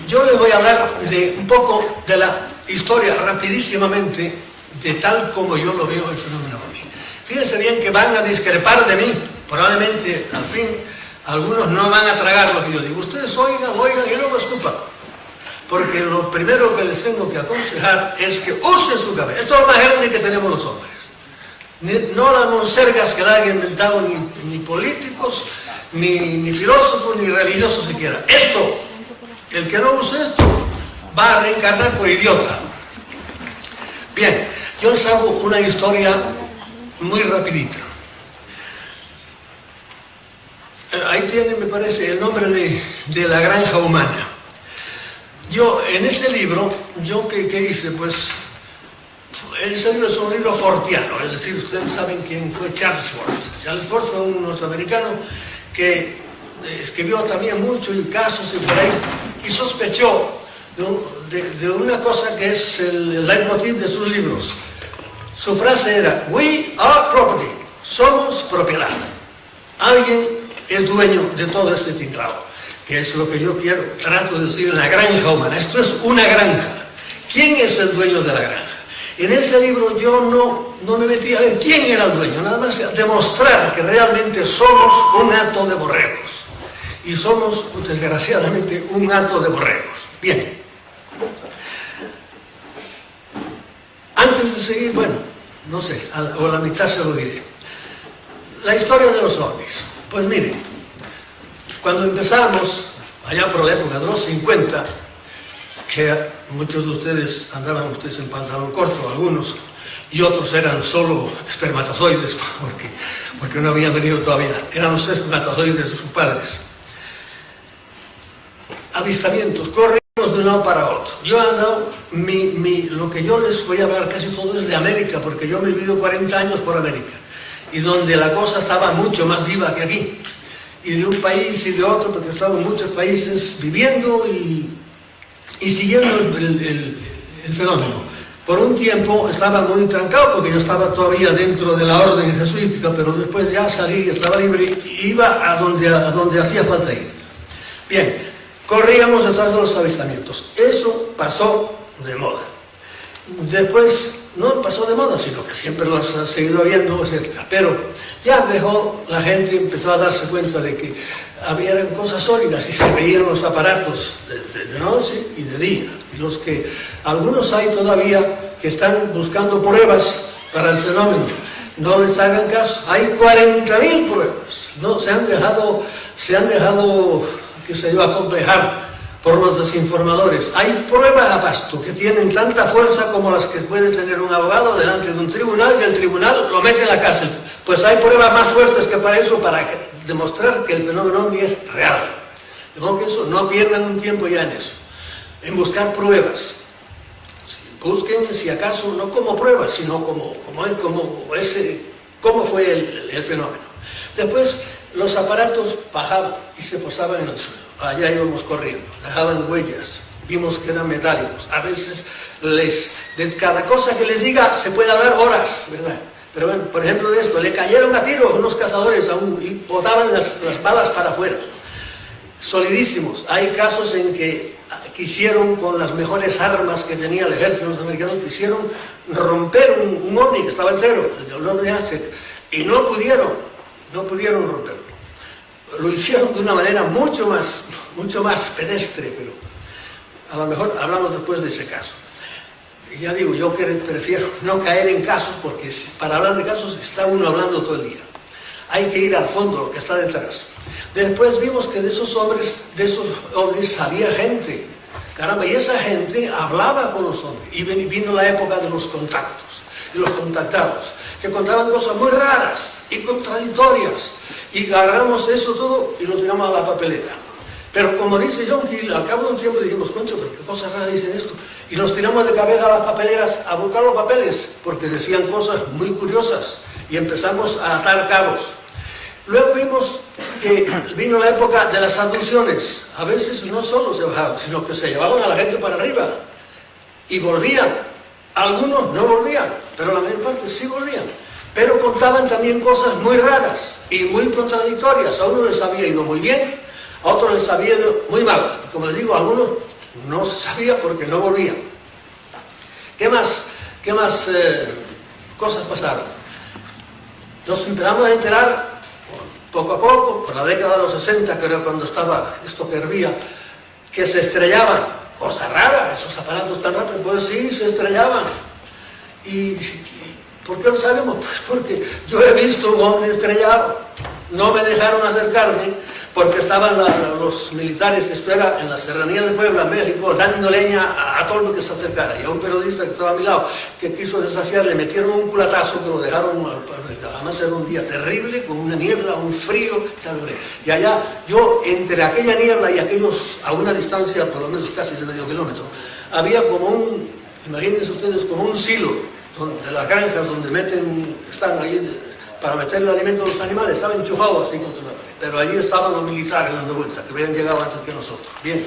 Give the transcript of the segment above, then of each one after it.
Yo les voy a hablar de un poco de la historia, rapidísimamente, de tal como yo lo veo el fenómeno ovni. Fíjense bien que van a discrepar de mí, probablemente al fin algunos no van a tragar lo que yo digo. Ustedes oigan y luego escupan. Porque lo primero que les tengo que aconsejar es que usen su cabeza. Esto es lo más grande que tenemos los hombres. No las monsergas que la han inventado ni políticos, ni filósofos, ni religiosos siquiera. Esto, el que no use esto, va a reencarnar por idiota. Bien, yo les hago una historia muy rapidita. Ahí tienen, me parece, el nombre de la granja humana. Yo, en ese libro, ¿qué hice? Pues, ese libro es un libro fortiano, es decir, ustedes saben quién fue Charles Fort. Charles Fort fue un norteamericano que escribió también mucho y casos y por ahí, y sospechó de una cosa que es el leitmotiv de sus libros. Su frase era: "We are property", somos propiedad. Alguien es dueño de todo este tinglado, que es lo que yo trato de decir en la granja humana. Esto es una granja. ¿Quién es el dueño de la granja? En ese libro yo no me metí a ver quién era el dueño, nada más demostrar que realmente somos un hato de borregos. Y somos, desgraciadamente, un hato de borregos. Bien. Antes de seguir, bueno, no sé, o a la mitad se lo diré. La historia de los ovnis. Pues miren, cuando empezamos, allá por la época de los 50, que muchos de ustedes andaban en pantalón corto, algunos, y otros eran solo espermatozoides, porque no habían venido todavía, eran los espermatozoides de sus padres. Avistamientos, corrimos de un lado para otro. Yo he andado, lo que yo les voy a hablar casi todo es de América, porque yo me he vivido 40 años por América, y donde la cosa estaba mucho más viva que aquí. Y de un país y de otro, porque he estado en muchos países viviendo y siguiendo el fenómeno. Por un tiempo estaba muy trancado, porque yo estaba todavía dentro de la orden jesuítica, pero después ya salí, estaba libre y iba a donde hacía falta ir. Bien, corríamos detrás de los avistamientos. Eso pasó de moda. Después, no pasó de moda, sino que siempre los ha seguido habiendo, etc. Pero ya la gente empezó a darse cuenta de que había cosas sólidas y se veían los aparatos de noche y de día. Y algunos hay todavía que están buscando pruebas para el fenómeno. No les hagan caso. Hay 40.000 pruebas. No, se han dejado, qué sé yo, acomplejar por los desinformadores. Hay pruebas a pasto que tienen tanta fuerza como las que puede tener un abogado delante de un tribunal, y el tribunal lo mete en la cárcel. Pues hay pruebas más fuertes que para eso, para demostrar que el fenómeno ovni es real. De modo que eso, no pierdan un tiempo ya en eso, en buscar pruebas. Busquen, si acaso, no como pruebas, sino cómo fue el fenómeno. Después, los aparatos bajaban y se posaban en el suelo. Allá íbamos corriendo, dejaban huellas, vimos que eran metálicos. A veces, de cada cosa que les diga, se puede hablar horas, ¿verdad? Pero bueno, por ejemplo de esto, le cayeron a tiros unos cazadores y botaban las balas para afuera. Solidísimos. Hay casos en que quisieron, con las mejores armas que tenía el ejército norteamericano, quisieron romper un ovni que estaba entero, el ovni Aztec, y no pudieron romperlo. Lo hicieron de una manera mucho más pedestre, pero a lo mejor hablamos después de ese caso. Y ya digo, yo prefiero no caer en casos, porque para hablar de casos está uno hablando todo el día. Hay que ir al fondo, lo que está detrás. Después vimos que de esos ovnis salía gente. Caramba, y esa gente hablaba con los hombres. Y vino la época de los contactos, y los contactados, que contaban cosas muy raras y contradictorias. Y agarramos eso todo y lo tiramos a la papelera. Pero como dice John Keel, al cabo de un tiempo dijimos: concho, pero qué cosas raras dicen esto. Y nos tiramos de cabeza a las papeleras a buscar los papeles, porque decían cosas muy curiosas. Y empezamos a atar cabos. Luego vimos que vino la época de las abducciones. A veces no solo se bajaban, sino que se llevaban a la gente para arriba. Y volvían. Algunos no volvían, pero la mayor parte sí volvían. Pero contaban también cosas muy raras y muy contradictorias. A uno les había ido muy bien, A otros les había ido muy mal. Y como les digo, a algunos no se sabía porque no volvían. ¿Qué más cosas pasaron? Nos empezamos a enterar poco a poco, por la década de los 60, que era cuando estaba esto que hervía, que se estrellaban. Cosa rara, esos aparatos tan rápidos, pues sí, se estrellaban. ¿Y por qué lo sabemos? Pues porque yo he visto un hombre estrellado. No me dejaron acercarme porque estaban los militares, esto era en la serranía de Puebla, México, dando leña a todo lo que se acercara. Y a un periodista que estaba a mi lado, que quiso desafiar, le metieron un culatazo que lo dejaron, además era un día terrible, con una niebla, un frío, y allá, yo entre aquella niebla y aquellos, a una distancia, por lo menos casi de medio kilómetro, había como un, imagínense ustedes, como un silo, de las granjas donde están ahí para meter el alimento a los animales, estaba enchufado así contra una pared. Pero allí estaban los militares dando vueltas, que habían llegado antes que nosotros. Bien.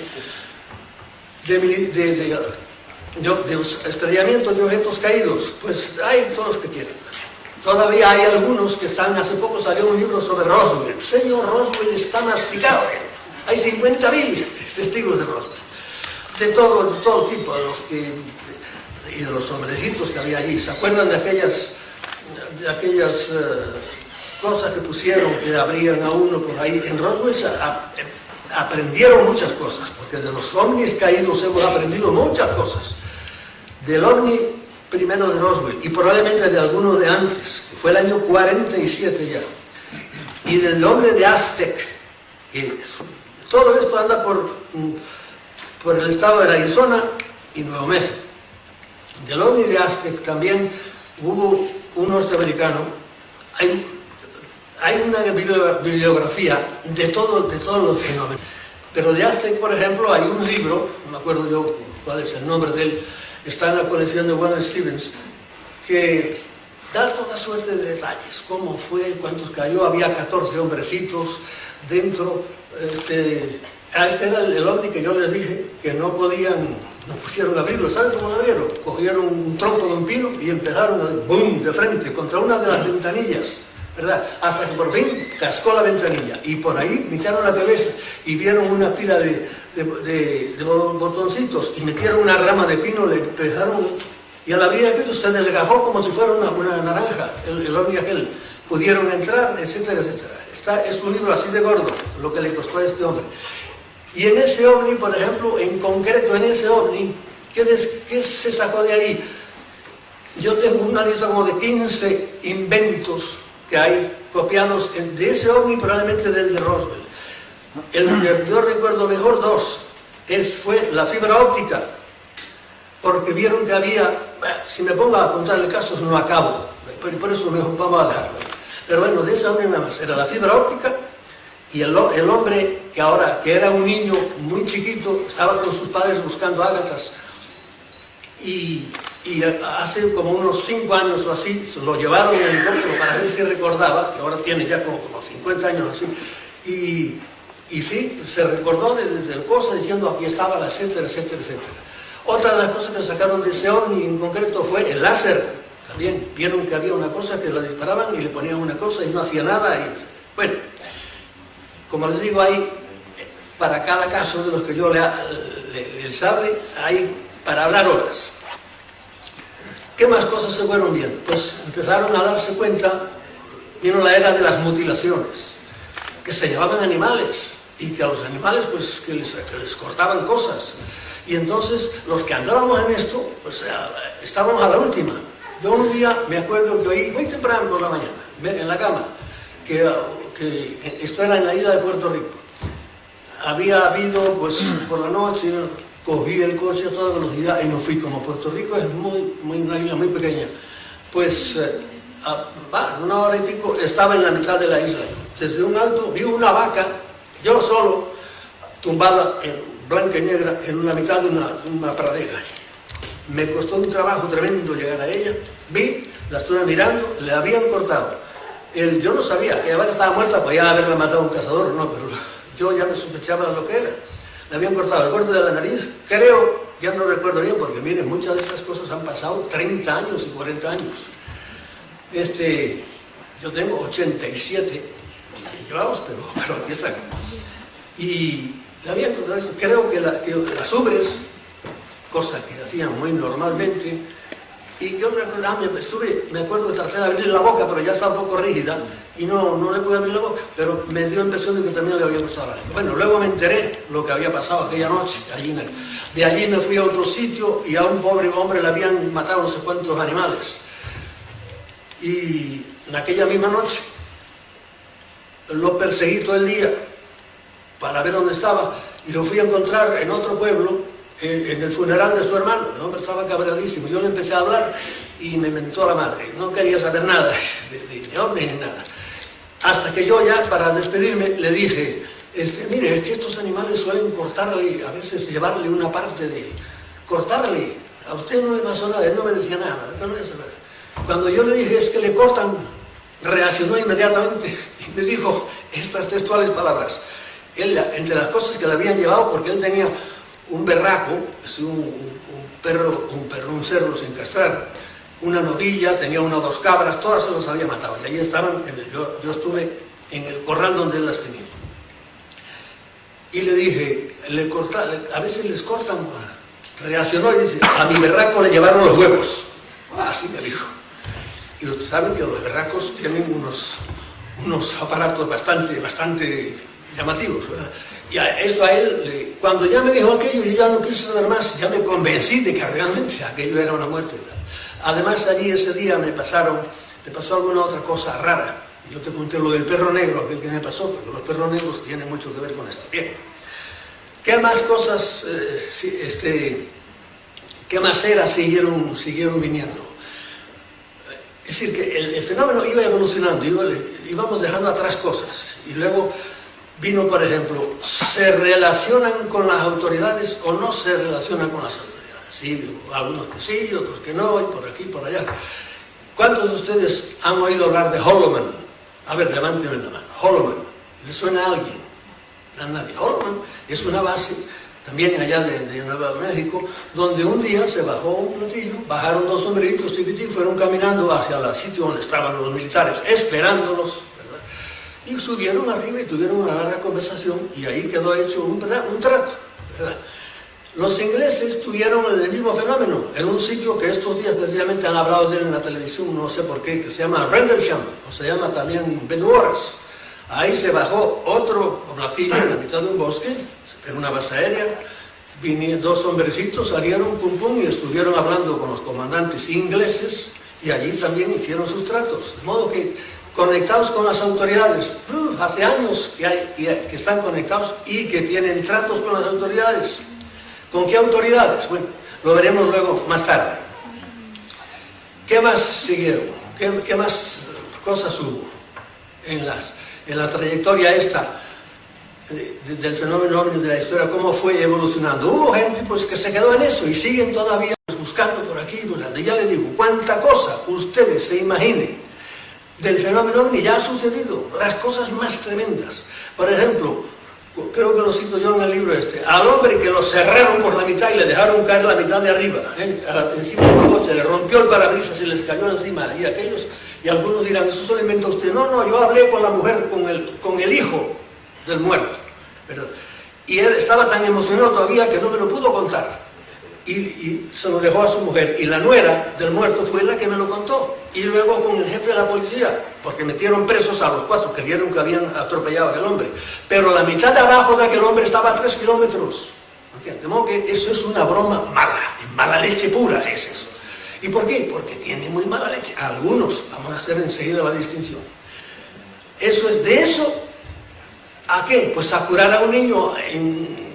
De estrellamientos de objetos caídos, pues hay todos los que quieren. Todavía hay algunos que están, hace poco salió un libro sobre Roswell. Señor, Roswell está masticado. Hay 50.000 testigos de Roswell. De todo tipo, y de los hombrecitos que había allí. ¿Se acuerdan de aquellas cosas que pusieron, que abrían a uno por ahí? En Roswell aprendieron muchas cosas, porque de los ovnis caídos hemos aprendido muchas cosas. Del ovni primero de Roswell, y probablemente de alguno de antes, que fue el año 47 ya, y del nombre de Aztec, que todo esto anda por el estado de Arizona y Nuevo México. Del ovni de Aztec también hubo un norteamericano. Hay una bibliografía de todos los fenómenos. Pero de Aztec, por ejemplo, hay un libro, no me acuerdo yo cuál es el nombre de él, está en la colección de Wallace Stevens, que da toda suerte de detalles. Cómo fue, cuántos cayó, había 14 hombrecitos dentro. Este era el ovni que yo les dije que no pusieron a abrirlo. ¿Saben cómo lo abrieron? Cogieron un tronco de un pino y empezaron a ¡boom! De frente contra una de las ventanillas, ¿verdad? Hasta que por fin cascó la ventanilla y por ahí metieron la cabeza y vieron una pila de botoncitos y metieron una rama de pino, le empezaron, y al abrir aquello se desgajó como si fuera una naranja, el ovni aquel. Pudieron entrar, etcétera, etcétera. Es un libro así de gordo, lo que le costó a este hombre. Y en ese ovni, por ejemplo, en concreto en ese ovni, ¿qué se sacó de ahí? Yo tengo una lista como de 15 inventos que hay copiados de ese ovni, probablemente del de Roswell. El que yo recuerdo mejor, dos, fue la fibra óptica, porque vieron que había, si me pongo a contar el caso no acabo, por eso mejor vamos a dejarlo. Pero bueno, de ese hombre nada más, era la fibra óptica. Y el hombre que era un niño muy chiquito, estaba con sus padres buscando ágatas, y hace como unos 5 años o así, lo llevaron en helicóptero para ver si recordaba, que ahora tiene ya como 50 años así, y sí, se recordó de cosas diciendo aquí estaba, etcétera, etcétera, etcétera. Otra de las cosas que sacaron de ese ovni en concreto fue el láser. También vieron que había una cosa que la disparaban y le ponían una cosa y no hacía nada. Bueno, como les digo, hay para cada caso de los que yo les hable, hay para hablar horas. ¿Qué más cosas se fueron viendo? Pues empezaron a darse cuenta, vino la era de las mutilaciones, que se llevaban animales y que a los animales pues que les cortaban cosas. Y entonces los que andábamos en esto, pues estábamos a la última. Yo un día me acuerdo que oí muy temprano por la mañana, en la cama, que esto era en la isla de Puerto Rico. Había habido, pues por la noche, cogí el coche a toda velocidad y no fui. Como Puerto Rico es una isla muy pequeña, pues una hora y pico estaba en la mitad de la isla. Desde un alto vi una vaca, yo solo, tumbada en blanca y negra en la mitad de una pradera. Me costó un trabajo tremendo llegar a ella. Vi, la estuve mirando, le habían cortado. Yo no sabía que la vaca estaba muerta, podía haberla matado un cazador, no, pero yo ya me sospechaba de lo que era. Le habían cortado el borde de la nariz, creo, ya no recuerdo bien, porque miren, muchas de estas cosas han pasado 30 años y 40 años. Yo tengo 87 llevados, pero aquí está. y creo que las ubres, cosa que hacían muy normalmente, y yo me acuerdo que traté de abrir la boca, pero ya estaba un poco rígida, y no le pude abrir la boca, pero me dio la impresión de que también le había gustado la lengua. Bueno, luego me enteré lo que había pasado aquella noche, de allí me fui a otro sitio, y a un pobre hombre le habían matado no sé cuántos animales. Y en aquella misma noche, lo perseguí todo el día, para ver dónde estaba, y lo fui a encontrar en otro pueblo, en el funeral de su hermano. El hombre estaba cabreadísimo. Yo le empecé a hablar y me mentó la madre. No quería saber nada de hombre ni nada. Hasta que yo ya, para despedirme, le dije, mire, es que estos animales suelen cortarle, a veces llevarle una parte de... cortarle. A usted no le pasó nada, él no me decía nada. Cuando yo le dije, es que le cortan, reaccionó inmediatamente y me dijo estas textuales palabras. Él, entre las cosas que le habían llevado, porque él tenía un berraco, es un cerdo sin castrar, una novilla, tenía una o dos cabras, todas se los había matado, y ahí estaban, yo estuve en el corral donde él las tenía. Y le dije, a veces les cortan, reaccionó y dice, a mi berraco le llevaron los huevos. Así me dijo. Y ustedes saben que los berracos tienen unos aparatos bastante llamativos, ¿verdad? Y eso a él, cuando ya me dijo aquello, yo ya no quise saber más, ya me convencí de que realmente aquello era una muerte. Además, allí ese día me pasó alguna otra cosa rara. Yo te conté lo del perro negro, aquel que me pasó, porque los perros negros tienen mucho que ver con esto. Bien. ¿Qué más cosas, qué más eras siguieron viniendo? Es decir, que el fenómeno iba evolucionando, íbamos dejando atrás cosas, y luego vino, por ejemplo, ¿se relacionan con las autoridades o no se relacionan con las autoridades? Sí, algunos que sí, otros que no, y por aquí, por allá. ¿Cuántos de ustedes han oído hablar de Holloman? A ver, levánteme la mano. Holloman, ¿le suena a alguien? A nadie. Holloman es una base, también allá de Nuevo México, donde un día se bajó un platillo, bajaron dos sombreritos y fueron caminando hacia el sitio donde estaban los militares, esperándolos, y subieron arriba y tuvieron una larga conversación, y ahí quedó hecho un trato, ¿verdad? Los ingleses tuvieron el mismo fenómeno en un sitio que estos días precisamente han hablado de él en la televisión, no sé por qué, que se llama Rendlesham, o se llama también Benuoras. Ahí se bajó otro platillo en la mitad de un bosque, en una base aérea, vinieron dos hombrecitos, salieron pum pum y estuvieron hablando con los comandantes ingleses, y allí también hicieron sus tratos, de modo que conectados con las autoridades, hace años que están conectados y que tienen tratos con las autoridades. ¿Con qué autoridades? Bueno, lo veremos luego más tarde. ¿Qué más siguieron? ¿Qué más cosas hubo en la trayectoria esta del fenómeno ovni de la historia? ¿Cómo fue evolucionando? Hubo gente pues que se quedó en eso y siguen todavía buscando por aquí, buscando. Y ya le digo, cuánta cosa ustedes se imaginen del fenómeno ovni ya ha sucedido, las cosas más tremendas. Por ejemplo, creo que lo cito yo en el libro al hombre que lo cerraron por la mitad y le dejaron caer la mitad de arriba, encima de un coche, le rompió el parabrisas y les cayó encima, y algunos dirán, eso se lo inventó usted. No, yo hablé con la mujer, con el hijo del muerto, ¿verdad? Y él estaba tan emocionado todavía que no me lo pudo contar. Y se lo dejó a su mujer, y la nuera del muerto fue la que me lo contó, y luego con el jefe de la policía, porque metieron presos a los 4, creyeron que habían atropellado a aquel hombre, pero la mitad de abajo de aquel hombre estaba a 3 kilómetros, de modo que eso es una broma mala leche pura es eso. ¿Y por qué? Porque tiene muy mala leche, algunos, vamos a hacer enseguida la distinción. Eso es de eso, ¿a qué? Pues a curar a un niño en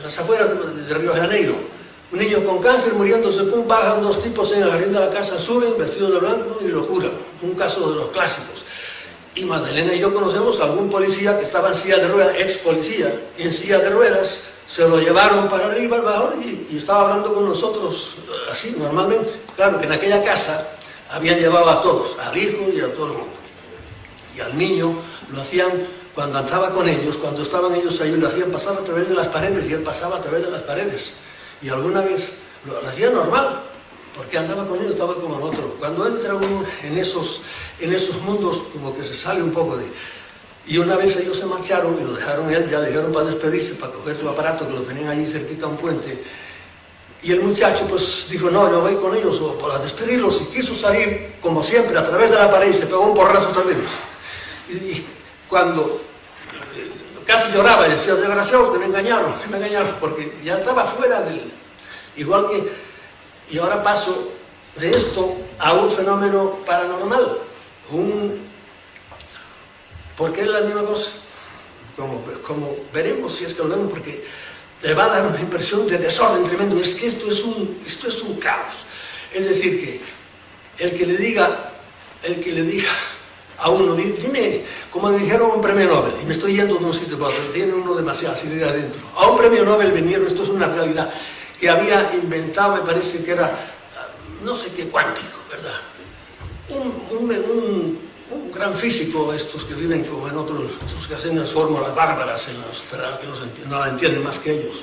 las afueras de Río de Janeiro. Un niño con cáncer muriéndose, pum, bajan dos tipos en el jardín de la casa, suben vestidos de blanco y lo curan. Un caso de los clásicos. Y Magdalena y yo conocemos a algún policía que estaba en silla de ruedas, ex policía, en silla de ruedas, se lo llevaron para arriba, al bajo, y estaba hablando con nosotros así, normalmente. Claro que en aquella casa habían llevado a todos, al hijo y a todo el mundo. Y al niño lo hacían, cuando andaba con ellos, cuando estaban ellos ahí, lo hacían pasar a través de las paredes, y él pasaba a través de las paredes. Y alguna vez lo hacía normal, porque andaba con ellos, estaba como en otro. Cuando entra uno en esos mundos, como que se sale un poco Y una vez ellos se marcharon y lo dejaron él, ya le dijeron para despedirse, para coger su aparato, que lo tenían allí cerquita a un puente. Y el muchacho pues dijo, no, yo voy con ellos o para despedirlos, y quiso salir, como siempre, a través de la pared y se pegó un porrazo también. Y cuando casi lloraba y decía, desgraciados, que me engañaron, porque ya estaba fuera del... Igual que... Y ahora paso de esto a un fenómeno paranormal, porque es la misma cosa, como veremos si es que lo vemos, porque le va a dar una impresión de desorden tremendo. Es que esto es un caos. Es decir, que el que le diga a uno, dime, como le dijeron a un premio Nobel, y me estoy yendo de un sitio para otro, tiene uno demasiadas ideas adentro, a un premio Nobel vinieron, esto es una realidad, que había inventado, me parece que era, no sé qué, cuántico, ¿verdad? Un gran físico, estos que viven como en otros, estos que hacen las fórmulas bárbaras, pero que no la entienden más que ellos.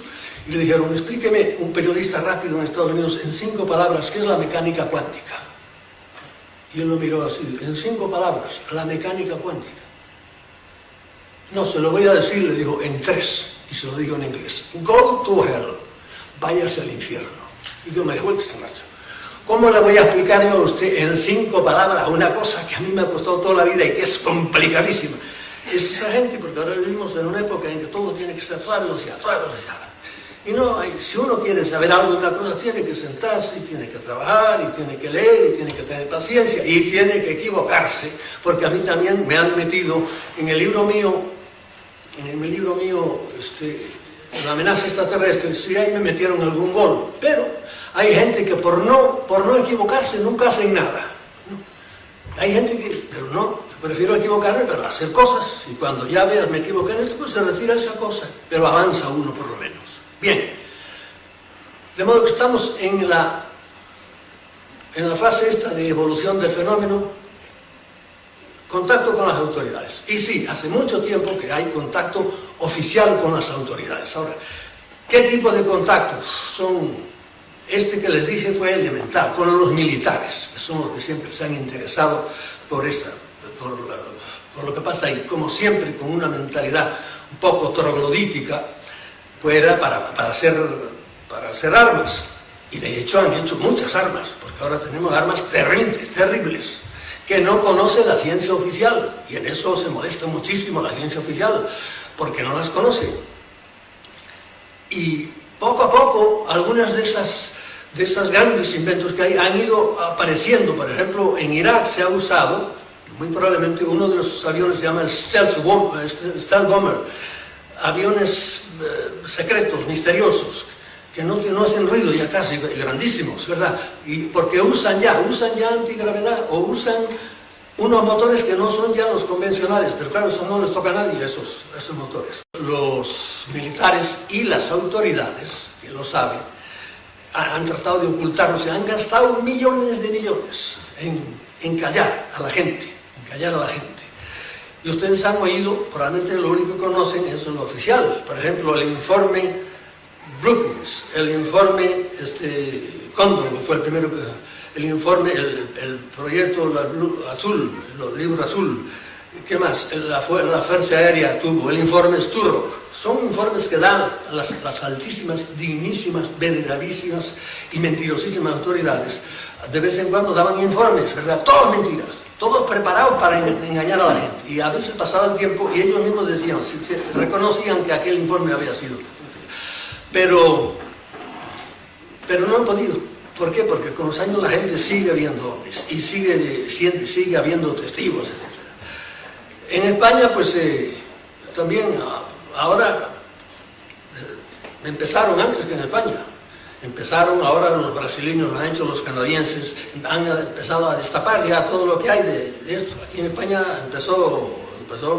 Y le dijeron, explíqueme, un periodista rápido en Estados Unidos, en 5 palabras, ¿qué es la mecánica cuántica? Y él lo miró así, en 5 palabras, la mecánica cuántica. No, se lo voy a decir, le dijo, en 3, y se lo digo en inglés. Go to hell, váyase al infierno. Y yo me dejó que se marcha. ¿Cómo le voy a explicar yo a usted en 5 palabras una cosa que a mí me ha costado toda la vida y que es complicadísima? Es esa gente, porque ahora vivimos en una época en que todo tiene que ser a toda velocidad. Y no, si uno quiere saber algo de una cosa, tiene que sentarse, y tiene que trabajar, y tiene que leer, y tiene que tener paciencia, y tiene que equivocarse, porque a mí también me han metido en el libro mío, La amenaza extraterrestre, sí, ahí me metieron algún gol, pero hay gente que por no equivocarse nunca hacen nada. Hay gente que, pero no, prefiero equivocarme, pero hacer cosas, y cuando ya veas me equivoqué en esto, pues se retira esa cosa, pero avanza uno por lo menos. Bien, de modo que estamos en la fase esta de evolución del fenómeno, contacto con las autoridades. Y sí, hace mucho tiempo que hay contacto oficial con las autoridades. Ahora, ¿qué tipo de contactos son? Este que les dije fue elemental, con los militares, que son los que siempre se han interesado por lo que pasa ahí, como siempre con una mentalidad un poco troglodítica, pues era para hacer armas, y de hecho han hecho muchas armas, porque ahora tenemos armas terribles, que no conoce la ciencia oficial, y en eso se molesta muchísimo la ciencia oficial, porque no las conoce. Y poco a poco, algunas de esas grandes inventos que hay han ido apareciendo. Por ejemplo, en Irak se ha usado, muy probablemente uno de los aviones se llama el Stealth Bomber, aviones secretos, misteriosos, que no hacen ruido ya casi, y grandísimos, ¿verdad? Y porque usan ya antigravedad, o usan unos motores que no son ya los convencionales, pero claro, eso no les toca a nadie, esos motores. Los militares y las autoridades, que lo saben, han tratado de ocultarlo, se han gastado millones de millones en callar a la gente, Y ustedes han oído, probablemente lo único que conocen es lo oficial. Por ejemplo, el informe Brookings, el informe Condon, que fue el primero el informe, el proyecto azul, los libros azul. ¿Qué más? La Fuerza Aérea tuvo, el informe Sturrock. Son informes que dan las altísimas, dignísimas, venerabilísimas y mentirosísimas autoridades. De vez en cuando daban informes, ¿verdad? Todas mentiras, todos preparados para engañar a la gente. Y a veces pasaba el tiempo y ellos mismos decían, reconocían que aquel informe había sido. Pero no han podido. ¿Por qué? Porque con los años la gente sigue viendo ovnis y sigue habiendo testigos, etc. En España, pues también ahora empezaron antes que en España. Empezaron, ahora los brasileños lo han hecho, los canadienses han empezado a destapar ya todo lo que hay de esto. Aquí en España empezó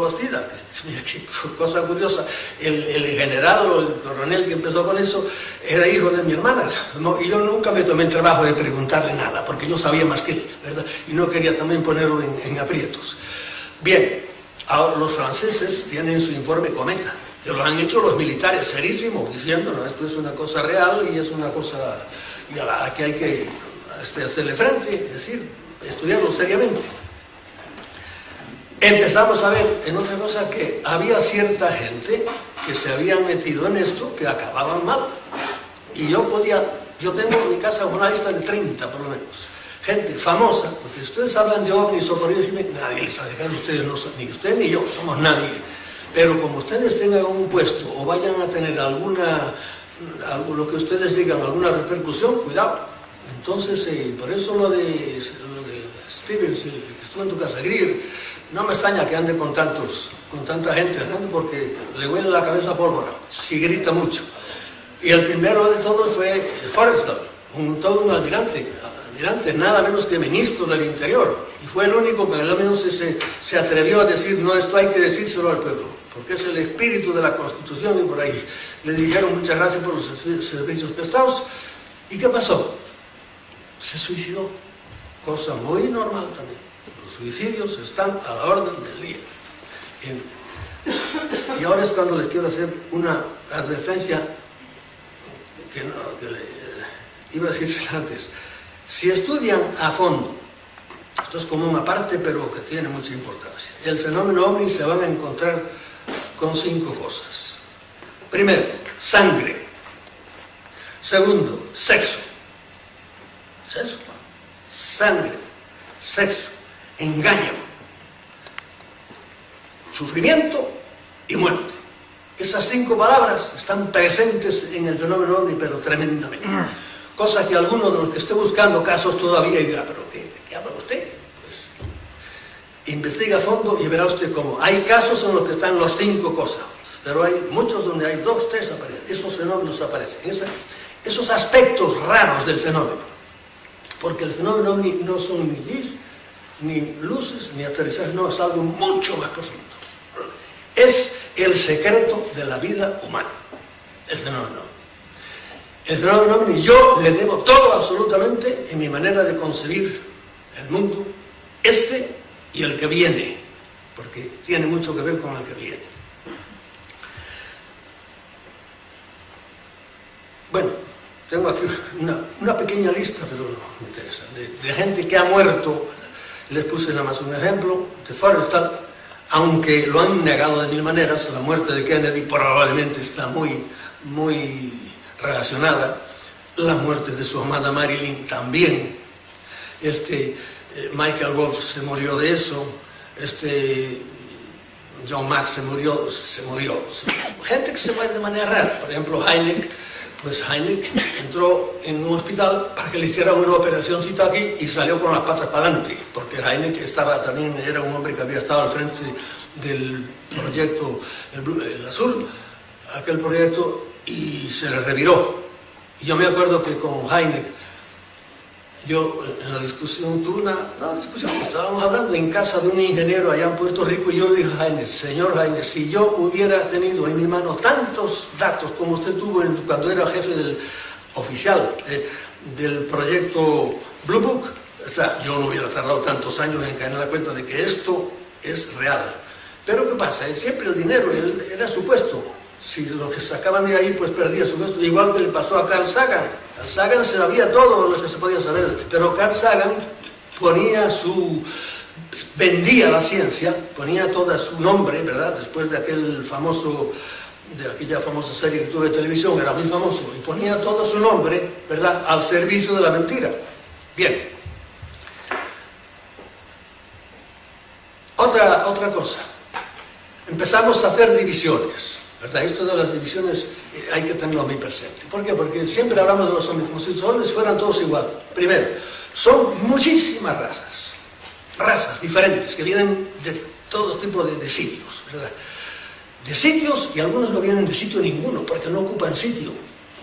Bastida. Mira qué cosa curiosa, el general o el coronel que empezó con eso era hijo de mi hermana, y yo nunca me tomé el trabajo de preguntarle nada, porque yo sabía más que él, ¿verdad? Y no quería también ponerlo en aprietos. Bien, ahora los franceses tienen su informe Cometa, que lo han hecho los militares serísimos, diciendo, no, esto es una cosa real y es una cosa y a la que hay que hacerle frente, es decir, estudiarlo seriamente. empezamos a ver en otra cosa que había cierta gente que se habían metido en esto que acababan mal. Y yo tengo en mi casa una lista de 30 por lo menos. Gente famosa, porque si ustedes hablan de ovnis o por ellos, nadie les hace caso, ustedes no son, ni usted ni yo, somos nadie. Pero como ustedes tengan un puesto o vayan a tener lo que ustedes digan, alguna repercusión, cuidado. Entonces, por eso lo de Stevens, el que estuvo en tu casa, Greer, no me extraña que ande con tanta gente, ¿no? Porque le huele la cabeza a pólvora, si grita mucho. Y el primero de todos fue Forrestal, todo un almirante, nada menos que ministro del Interior, y fue el único que al menos se atrevió a decir, no, esto hay que decírselo al pueblo, porque es el espíritu de la Constitución, y por ahí le dijeron muchas gracias por los servicios prestados. ¿Y qué pasó? Se suicidó, cosa muy normal también. Los suicidios están a la orden del día. Y ahora es cuando les quiero hacer una advertencia que iba a decirse antes. Si estudian a fondo, esto es como una parte, pero que tiene mucha importancia, el fenómeno ovni, se van a encontrar con 5 cosas. Primero, sangre. Segundo, sexo. Sangre, sexo, engaño, sufrimiento y muerte. Esas 5 palabras están presentes en el fenómeno ovni, pero tremendamente. Cosa que alguno de los que esté buscando casos todavía dirá, ¿pero de qué habla usted? Pues investiga a fondo y verá usted cómo. Hay casos en los que están las 5 cosas, pero hay muchos donde hay 2, 3 aparecen. Esos fenómenos aparecen, esos aspectos raros del fenómeno. Porque el fenómeno ovni no son ni luces, ni aterrizajes, no, es algo mucho más profundo. Es el secreto de la vida humana, el fenómeno ovni. El fenómeno ovni, yo le debo todo absolutamente en mi manera de concebir el mundo, y el que viene, porque tiene mucho que ver con el que viene. Bueno, tengo aquí una pequeña lista, pero no me interesa, de gente que ha muerto. Les puse nada más un ejemplo de Forrestal, aunque lo han negado de 1000 maneras. La muerte de Kennedy probablemente está muy relacionada. La muerte de su amada Marilyn también. Michael Wolff se murió de eso. John Mack se murió. Gente que se muere de manera rara. Por ejemplo, Heineck entró en un hospital para que le hiciera una operacióncita aquí y salió con las patas para adelante, porque Heineck también era un hombre que había estado al frente del proyecto el Azul, aquel proyecto, y se le reviró. Y yo me acuerdo que con Heineck, yo en la discusión, estábamos hablando en casa de un ingeniero allá en Puerto Rico, y yo le dije a Heineck, señor Heineck, si yo hubiera tenido en mi mano tantos datos como usted tuvo cuando era jefe oficial del proyecto Blue Book, yo no hubiera tardado tantos años en caer en la cuenta de que esto es real. Pero ¿qué pasa? Siempre el dinero era su puesto. Si lo que sacaban de ahí, pues perdía su puesto. Igual que le pasó a Carl Sagan. Carl Sagan sabía todo lo que se podía saber, pero Carl Sagan vendía la ciencia, ponía todo su nombre, ¿verdad? Después de aquella famosa serie que tuvo de televisión, era muy famoso, y ponía todo su nombre, ¿verdad?, al servicio de la mentira. Bien. Otra cosa. Empezamos a hacer divisiones, ¿verdad? Esto de las divisiones hay que tenerlo muy presente. ¿Por qué? Porque siempre hablamos de los hombres como si los hombres fueran todos igual. Primero, son muchísimas razas diferentes que vienen de todo tipo de sitios, ¿verdad? De sitios, y algunos no vienen de sitio ninguno, porque no ocupan sitio.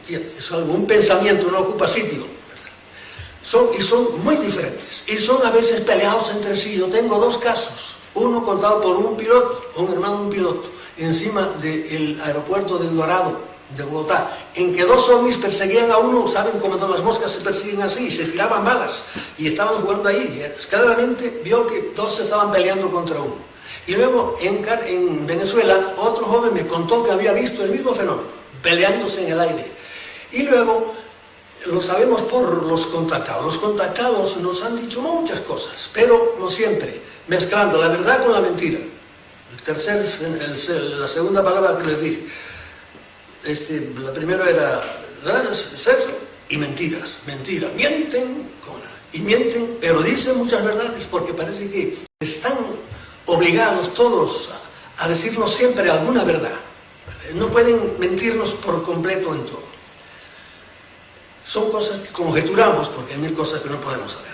¿Entiendes? Es algo, un pensamiento no ocupa sitio, ¿verdad? Son muy diferentes, y son a veces peleados entre sí. Yo tengo 2 casos. Uno contado por un hermano de un piloto, encima del aeropuerto de El Dorado, de Bogotá, en que 2 ovnis perseguían a uno. ¿Saben cómo todas las moscas se persiguen así? Y se tiraban balas, y estaban jugando ahí, y claramente vio que 2 se estaban peleando contra uno. Y luego en Venezuela, otro joven me contó que había visto el mismo fenómeno, peleándose en el aire. Y luego lo sabemos por los contactados. Los contactados nos han dicho muchas cosas, pero no siempre. mezclando la verdad con la mentira. La segunda palabra que les dije, la primera era sexo y mentiras. Mentira, mienten y mienten, pero dicen muchas verdades porque parece que están obligados todos a decirnos siempre alguna verdad. No pueden mentirnos por completo en todo. Son cosas que conjeturamos porque hay mil cosas que no podemos saber.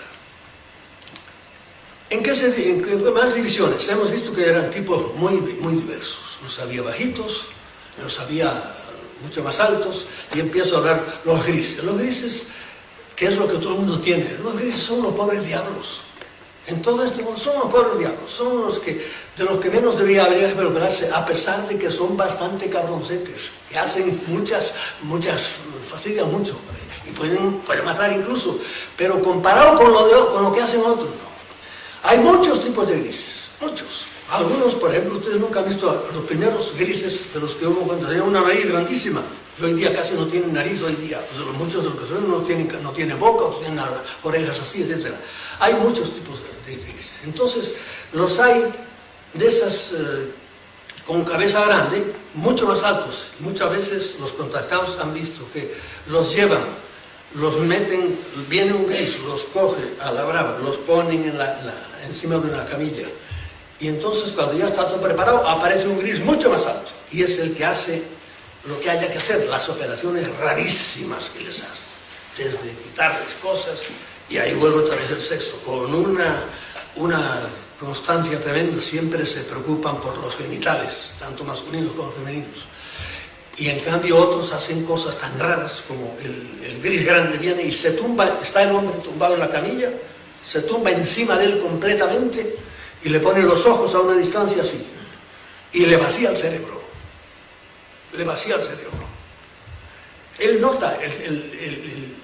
¿En qué más divisiones? Hemos visto que eran tipos muy diversos. Los había bajitos, los había mucho más altos, y empiezo a hablar los grises. Los grises, ¿qué es lo que todo el mundo tiene? Los grises son los pobres diablos. En todo esto son los pobres diablos, son de los que menos habría que preocuparse, a pesar de que son bastante cabroncetes, que hacen muchas, fastidian mucho, y pueden matar incluso, pero comparado con lo que hacen otros, no. Hay muchos tipos de grises, muchos. Algunos, por ejemplo, ustedes nunca han visto a los primeros grises de los que hubo cuando tenían una nariz grandísima. Y hoy día casi no tienen nariz, hoy día muchos de los que son no tienen boca, o tienen orejas así, etc. Hay muchos tipos de grises. Entonces, los hay de esas con cabeza grande, mucho más altos. Muchas veces los contactados han visto que los llevan, los meten, viene un gris, los coge a la brava, los ponen encima de una camilla. Y entonces, cuando ya está todo preparado, aparece un gris mucho más alto. Y es el que hace lo que haya que hacer, las operaciones rarísimas que les hacen. Desde quitarles cosas, y ahí vuelve otra vez el sexo, con una constancia tremenda. Siempre se preocupan por los genitales, tanto masculinos como femeninos. Y en cambio otros hacen cosas tan raras como el gris grande viene y se tumba, está el hombre tumbado en la camilla, se tumba encima de él completamente, y le pone los ojos a una distancia así, y le vacía el cerebro. Le vacía el cerebro. Él nota, el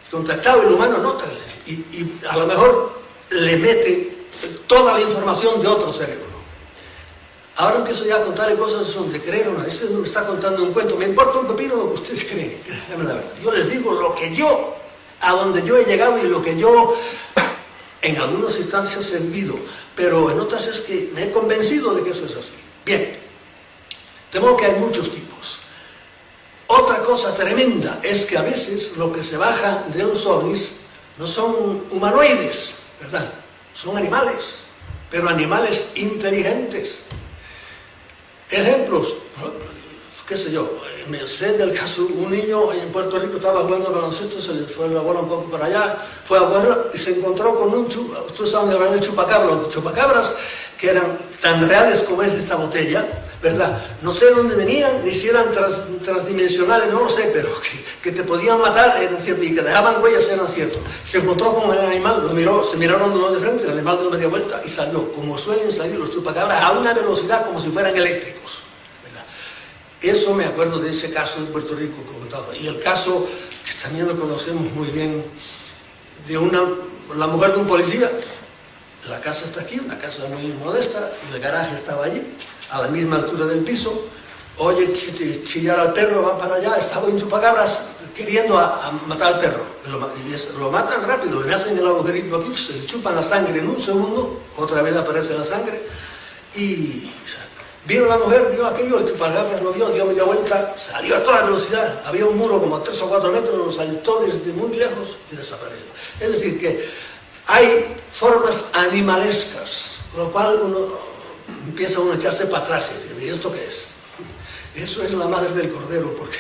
contactado, el humano nota, y a lo mejor le mete toda la información de otro cerebro. Ahora empiezo ya a contarle cosas que son de creer o no. Este no me está contando un cuento. Me importa un pepino lo que ustedes creen. Yo les digo lo que yo, a donde yo he llegado y lo que yo en algunas instancias he vivido, pero en otras es que me he convencido de que eso es así. Bien, de modo que hay muchos tipos. Otra cosa tremenda es que a veces lo que se baja de los ovnis no son humanoides, ¿verdad? Son animales, pero animales inteligentes. Ejemplos, qué sé yo, me sé del caso, un niño en Puerto Rico estaba jugando baloncesto, se le fue la bola un poco para allá, fue a jugar y se encontró con ustedes saben hablar del chupacabra, los chupacabras que eran tan reales como es esta botella, ¿verdad? No sé dónde venían, ni si eran transdimensionales, no lo sé, pero que te podían matar eran ciertos, y que dejaban huellas eran ciertos. Se encontró con el animal, lo miró, se miraron uno de frente, el animal dio media vuelta y salió, como suelen salir los chupacabras, a una velocidad como si fueran eléctricos, ¿verdad? Eso me acuerdo de ese caso en Puerto Rico que contaba. Y el caso, que también lo conocemos muy bien, de la mujer de un policía. La casa está aquí, una casa muy modesta, y el garaje estaba allí, a la misma altura del piso. Oye chillar al perro, va para allá, estaba un chupacabras queriendo matar al perro. Y lo matan rápido, le hacen el agujerito aquí, se le chupan la sangre en un segundo, otra vez aparece la sangre, y vino la mujer, vio aquello, el chupacabras lo vio, dio media vuelta, salió a toda velocidad, había un muro como a 3 o 4 metros, lo saltó desde muy lejos y desapareció. Es decir que hay formas animalescas, con lo cual empieza a echarse para atrás y decir, ¿y esto qué es? Eso es la madre del cordero, porque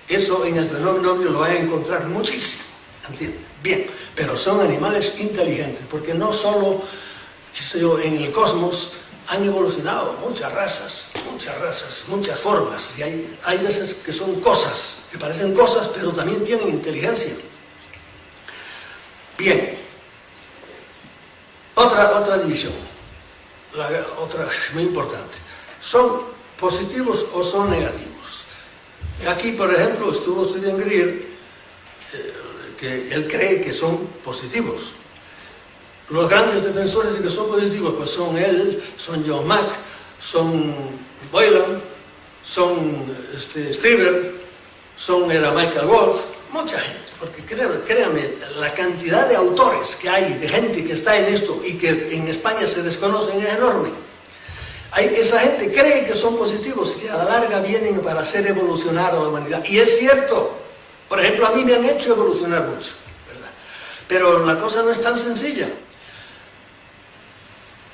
eso en el fenómeno ovni lo va a encontrar muchísimo, ¿entiendes? Bien, pero son animales inteligentes, porque no solo, qué sé yo, en el cosmos han evolucionado muchas razas, muchas formas, y hay veces que son cosas, que parecen cosas, pero también tienen inteligencia. Bien. Otra división, otra muy importante. ¿Son positivos o son negativos? Aquí, por ejemplo, estuvo Steven Greer, que él cree que son positivos. Los grandes defensores de que son positivos, pues son él, son John Mack, son Boylan, son Stever, era Michael Wolff, mucha gente, porque créanme, la cantidad de autores que hay, de gente que está en esto y que en España se desconocen es enorme. Esa gente cree que son positivos y que a la larga vienen para hacer evolucionar a la humanidad. Y es cierto. Por ejemplo, a mí me han hecho evolucionar mucho, ¿verdad? Pero la cosa no es tan sencilla.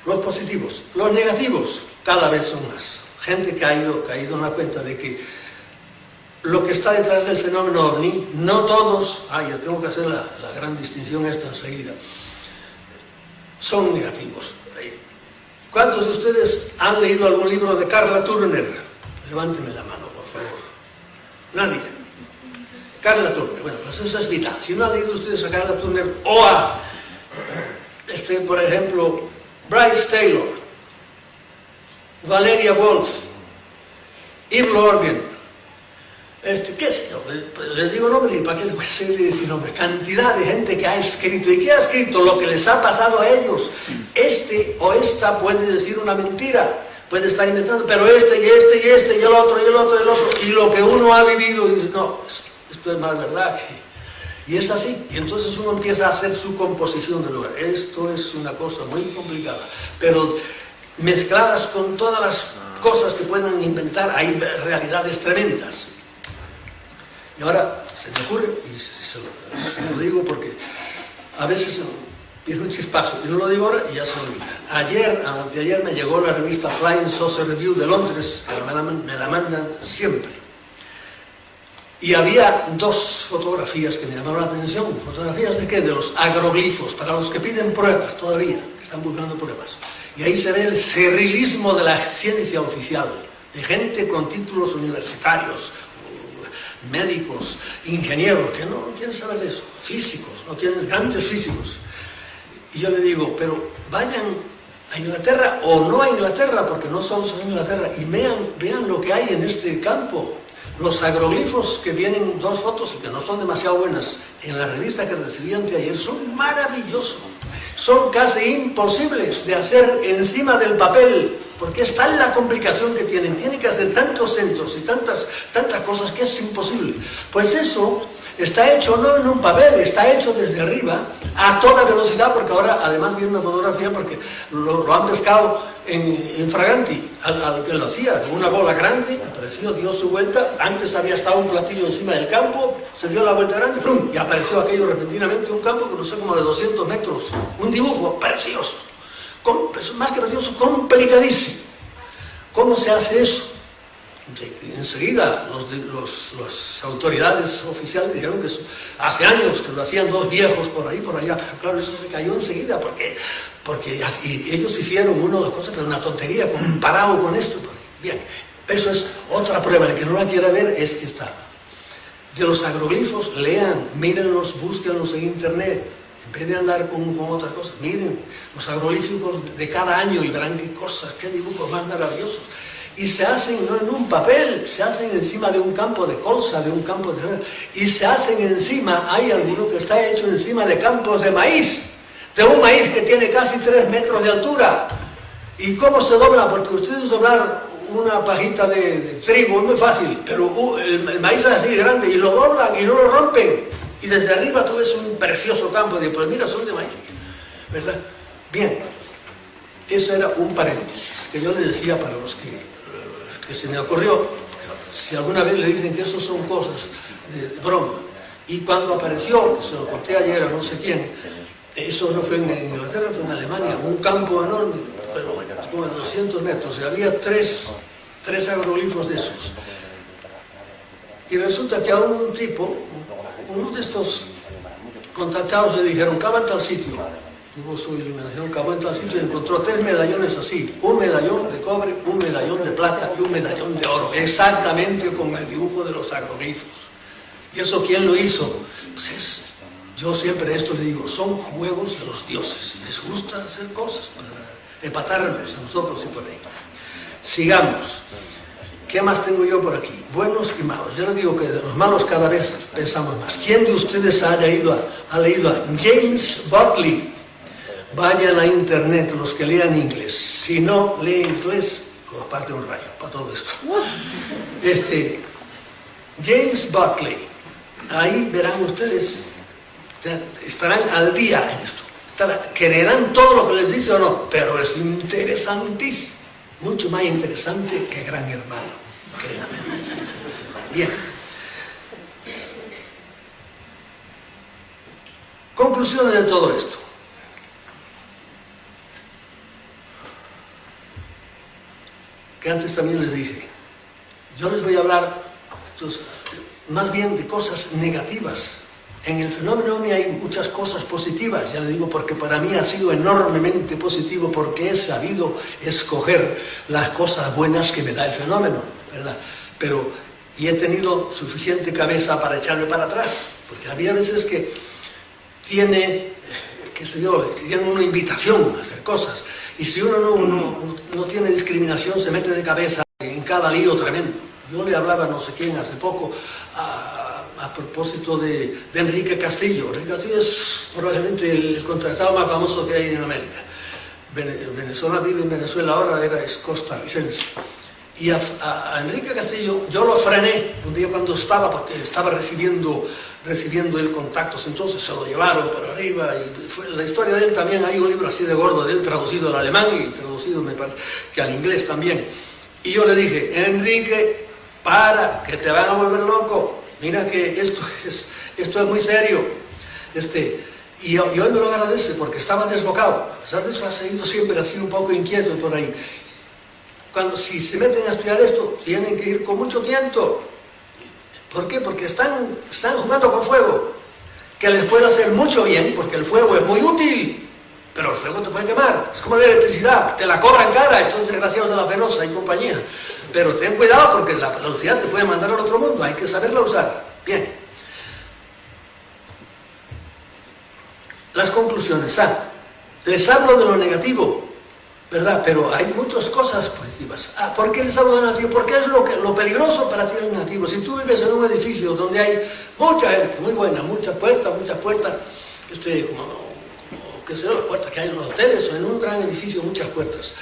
Los positivos. Los negativos cada vez son más. Gente que ha ido en la cuenta de que lo que está detrás del fenómeno OVNI, no todos, ya tengo que hacer la gran distinción esta enseguida, son negativos. ¿Cuántos de ustedes han leído algún libro de Carla Turner? Levánteme la mano, por favor. Nadie. Carla Turner, bueno, pues eso es vital. Si no han leído ustedes a Carla Turner o a, por ejemplo, Bryce Taylor, Valeria Wolf, Yves Lorgen, qué sé yo, les digo nombre y para qué les voy a seguir decir nombre, cantidad de gente que ha escrito y que ha escrito lo que les ha pasado a ellos. Este o esta puede decir una mentira, puede estar inventando, pero este y el otro y el otro y el otro, y lo que uno ha vivido y dice, no, esto es más verdad. Y es así, y entonces uno empieza a hacer su composición del lugar. Esto es una cosa muy complicada, pero mezcladas con todas las cosas que puedan inventar, hay realidades tremendas. Y ahora se me ocurre, y se lo digo porque a veces viene un chispazo, y no lo digo ahora y ya se olvida. Anteayer me llegó la revista Flying Saucer Review de Londres, que me la mandan siempre. Y había dos fotografías que me llamaron la atención. ¿Fotografías de qué? De los agroglifos, para los que piden pruebas todavía, que están buscando pruebas. Y ahí se ve el servilismo de la ciencia oficial, de gente con títulos universitarios, médicos, ingenieros, que no quieren saber de eso, físicos, no quieren, grandes físicos. Y yo le digo, pero vayan a Inglaterra o no a Inglaterra, porque no son solo Inglaterra, y vean lo que hay en este campo. Los agroglifos que vienen, dos fotos y que no son demasiado buenas, en la revista que recibí anteayer, son maravillosos. Son casi imposibles de hacer encima del papel, porque es tal la complicación que tienen. Tienen que hacer tantos centros y tantas cosas que es imposible. Pues eso está hecho no en un papel, está hecho desde arriba, a toda velocidad, porque ahora además viene una fotografía, porque lo han pescado en Fraganti, al que lo hacía, una bola grande, apareció, dio su vuelta, antes había estado un platillo encima del campo, se dio la vuelta grande, ¡pum!, y apareció aquello repentinamente, un campo que no sé, como de 200 metros, un dibujo precioso, más que precioso, complicadísimo. ¿Cómo se hace eso? Enseguida las autoridades oficiales dijeron que hace años que lo hacían dos viejos por ahí, por allá, pero claro, eso se cayó enseguida porque y ellos hicieron una de las cosas, pero una tontería comparado con esto. Bien, eso es otra prueba. El que no la quiera ver es que está. De los agroglifos, lean, mírenlos, búsquenlos en internet, en vez de andar con otras cosas. Miren los agroglifos de cada año y verán qué cosas, qué dibujos más maravillosos. Y se hacen no en un papel, se hacen encima de un campo de colza, de un campo de... Y se hacen encima, hay alguno que está hecho encima de campos de maíz, de un maíz que tiene casi 3 metros de altura. ¿Y cómo se dobla? Porque ustedes doblar una pajita de trigo es muy fácil, pero el maíz es así de grande y lo doblan y no lo rompen. Y desde arriba tú ves un precioso campo y pues mira, son de maíz, ¿verdad? Bien, eso era un paréntesis que yo les decía para los que se me ocurrió, si alguna vez le dicen que eso son cosas de broma. Y cuando apareció, que se lo conté ayer a no sé quién, eso no fue en Inglaterra, fue en Alemania, un campo enorme, pero como de 200 metros, y había tres agroglifos de esos. Y resulta que a un tipo, uno de estos contactados, le dijeron, cava en tal sitio. Tuvo su iluminación, cavó en tal sitio y encontró 3 medallones así, un medallón de cobre, un medallón de plata y un medallón de oro, exactamente con el dibujo de los agroglifos. ¿Y eso quién lo hizo? Pues yo siempre esto le digo, son juegos de los dioses, y les gusta hacer cosas para empatarnos a nosotros y por ahí. Sigamos. ¿Qué más tengo yo por aquí? Buenos y malos. Yo les digo que de los malos cada vez pensamos más. ¿Quién de ustedes ha leído a James Buckley? Vayan a internet, los que lean inglés. Si no leen inglés, aparte un rayo para todo esto. James Buckley, ahí verán ustedes estarán al día en esto. Creerán todo lo que les dice o no, pero es interesantísimo, mucho más interesante que Gran Hermano, créanme. Bien. Conclusiones de todo esto. Que antes también les dije, yo les voy a hablar entonces, más bien de cosas negativas. En el fenómeno OVNI hay muchas cosas positivas, ya le digo, porque para mí ha sido enormemente positivo, porque he sabido escoger las cosas buenas que me da el fenómeno, ¿verdad? Y he tenido suficiente cabeza para echarme para atrás, porque había veces que tiene, qué sé yo, que tiene una invitación a hacer cosas, y si uno no tiene discriminación, se mete de cabeza en cada lío tremendo. Yo le hablaba a no sé quién hace poco, a propósito de Enrique Castillo. Enrique Castillo es probablemente el contratado más famoso que hay en América. Venezuela vive en Venezuela ahora, es costarricense. Y a Enrique Castillo yo lo frené un día cuando porque estaba recibiendo él contactos, entonces se lo llevaron para arriba, y la historia de él también, hay un libro así de gordo de él traducido al alemán y traducido me parece que al inglés también. Y yo le dije, Enrique, para, que te van a volver loco, mira que esto es muy serio. Y hoy me lo agradece porque estaba desbocado, a pesar de eso ha seguido siempre así un poco inquieto por ahí. Si se meten a estudiar esto, tienen que ir con mucho tiento. ¿Por qué? Porque están jugando con fuego, que les puede hacer mucho bien, porque el fuego es muy útil, pero el fuego te puede quemar. Es como la electricidad, te la cobran cara estos desgraciados de la Fenosa y compañía. Pero ten cuidado porque la velocidad te puede mandar al otro mundo, hay que saberla usar. Bien. Las conclusiones. Les hablo de lo negativo, ¿verdad? Pero hay muchas cosas positivas. ¿Por qué les hablo de lo negativo? Porque es lo peligroso para ti el negativo. Si tú vives en un edificio donde hay mucha gente, muy buena, muchas puertas, como qué sé yo, las puertas que hay en los hoteles o en un gran edificio, muchas puertas.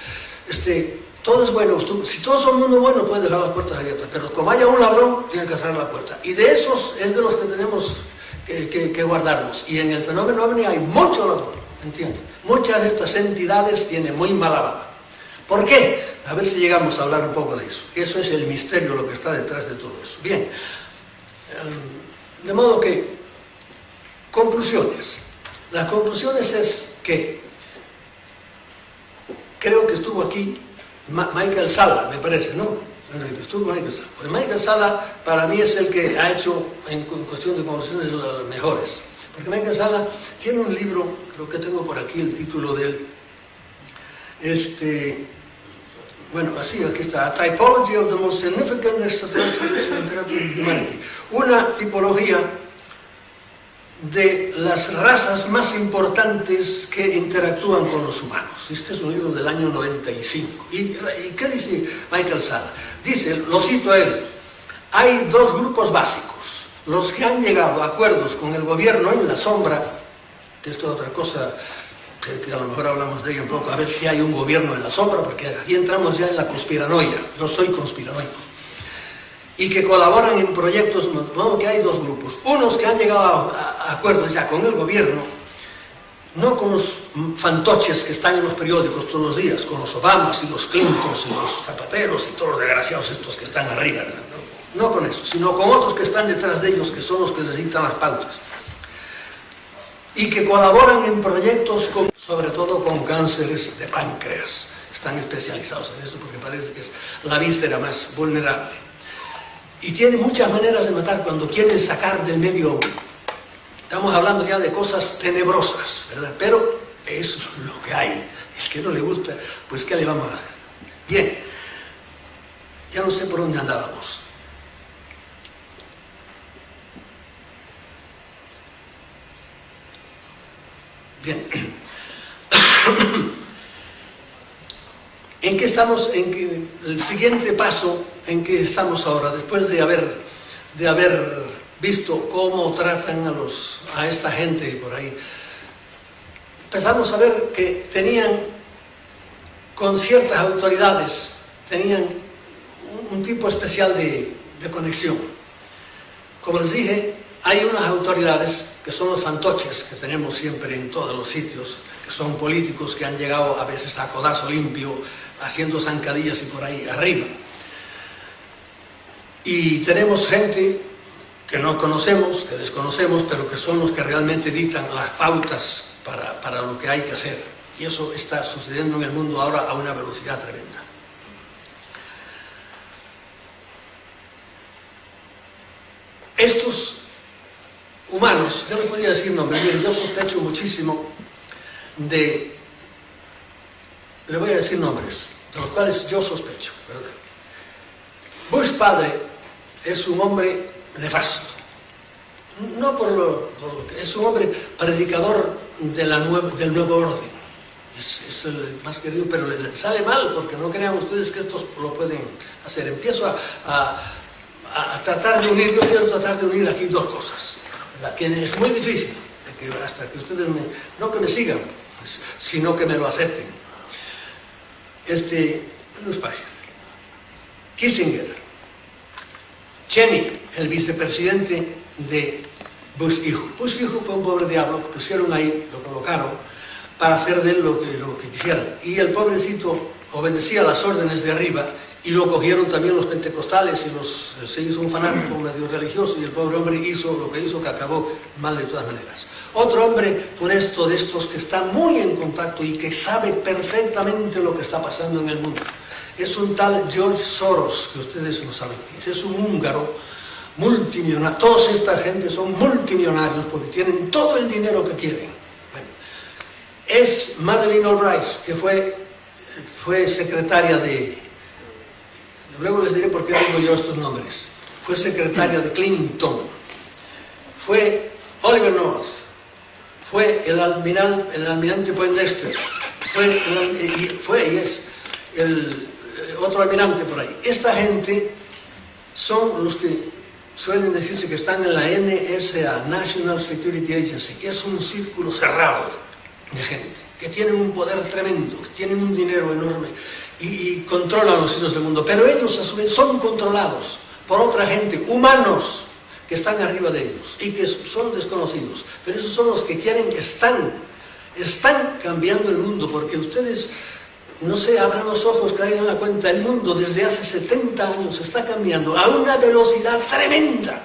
Todo es bueno. Si todos son mundo bueno, puedes dejar las puertas abiertas. Pero como haya un ladrón, tienes que cerrar la puerta. Y de esos es de los que tenemos que guardarnos. Y en el fenómeno OVNI hay mucho ladrón, ¿entiendes? Muchas de estas entidades tienen muy mala baba. ¿Por qué? A ver si llegamos a hablar un poco de eso. Eso es el misterio, lo que está detrás de todo eso. Bien. De modo que, conclusiones. Las conclusiones es que creo que estuvo aquí Michael Salla, me parece, ¿no? Estuvo Michael Salla. Pues Michael Salla para mí es el que ha hecho en cuestión de conclusiones de las mejores. Porque Michael Salla tiene un libro, creo que tengo por aquí el título de él. Bueno, así, aquí está. A Typology of the Most Significant Extraterrestrials in Interactive Humanity. Una tipología de las razas más importantes que interactúan con los humanos. Este es un libro del año 95. ¿Y qué dice Michael Salla? Dice, lo cito a él, hay dos grupos básicos, los que han llegado a acuerdos con el gobierno en la sombra, que esto es otra cosa que a lo mejor hablamos de ello un poco, a ver si hay un gobierno en la sombra, porque aquí entramos ya en la conspiranoia, yo soy conspiranoico. Y que colaboran en proyectos, bueno, que hay dos grupos. Unos que han llegado a acuerdos ya con el gobierno, no con los fantoches que están en los periódicos todos los días, con los Obamas y los Clintons y los Zapateros y todos los desgraciados estos que están arriba, no con eso, sino con otros que están detrás de ellos, que son los que les dictan las pautas. Y que colaboran en proyectos, sobre todo con cánceres de páncreas. Están especializados en eso porque parece que es la víscera más vulnerable. Y tiene muchas maneras de matar cuando quieren sacar del medio. Estamos hablando ya de cosas tenebrosas, ¿verdad? Pero es lo que hay. El que no le gusta, pues ¿qué le vamos a hacer? Bien, ya no sé por dónde andábamos. Bien. ¿En qué estamos? El siguiente paso en que estamos ahora, después de haber visto cómo tratan a esta gente por ahí, empezamos a ver que tenían, con ciertas autoridades, tenían un tipo especial de conexión. Como les dije, hay unas autoridades que son los fantoches que tenemos siempre en todos los sitios, que son políticos que han llegado a veces a codazo limpio, haciendo zancadillas y por ahí arriba. Y tenemos gente que no conocemos, que desconocemos, pero que son los que realmente dictan las pautas para lo que hay que hacer. Y eso está sucediendo en el mundo ahora a una velocidad tremenda. Estos humanos, yo no podría decir nombres, yo sospecho muchísimo de... Le voy a decir nombres, de los cuales yo sospecho, ¿verdad? Bush padre es un hombre nefasto, no por lo que es un hombre predicador de del nuevo orden, es el más querido, pero le sale mal, porque no crean ustedes que estos lo pueden hacer. Empiezo a tratar de unir, yo quiero tratar de unir aquí dos cosas, ¿verdad? Que es muy difícil, hasta que ustedes no que me sigan, sino que me lo acepten. No es fácil. Kissinger, Cheney, el vicepresidente de Bush hijo. Bush hijo fue un pobre diablo, lo pusieron ahí, lo colocaron para hacer de él lo que quisieran. Y el pobrecito obedecía las órdenes de arriba, y lo cogieron también los pentecostales, y se hizo un fanático medio religioso, y el pobre hombre hizo lo que hizo, que acabó mal de todas maneras. Otro hombre funesto de estos que está muy en contacto y que sabe perfectamente lo que está pasando en el mundo, es un tal George Soros, que ustedes no saben quién es. Es un húngaro multimillonario. Toda esta gente son multimillonarios porque tienen todo el dinero que quieren. Bueno, es Madeleine Albright, que fue secretaria de... Luego les diré por qué digo yo estos nombres. Fue secretaria de Clinton. Fue Oliver North. Fue el almirante Poindexter. Fue y es el otro almirante por ahí. Esta gente son los que suelen decirse que están en la NSA, National Security Agency, que es un círculo cerrado de gente, que tienen un poder tremendo, que tienen un dinero enorme y controlan los hilos del mundo. Pero ellos a su vez son controlados por otra gente, humanos, que están arriba de ellos y que son desconocidos. Pero esos son los que quieren, están cambiando el mundo, porque ustedes... No sé, abran los ojos, caigan en la cuenta, el mundo desde hace 70 años está cambiando a una velocidad tremenda,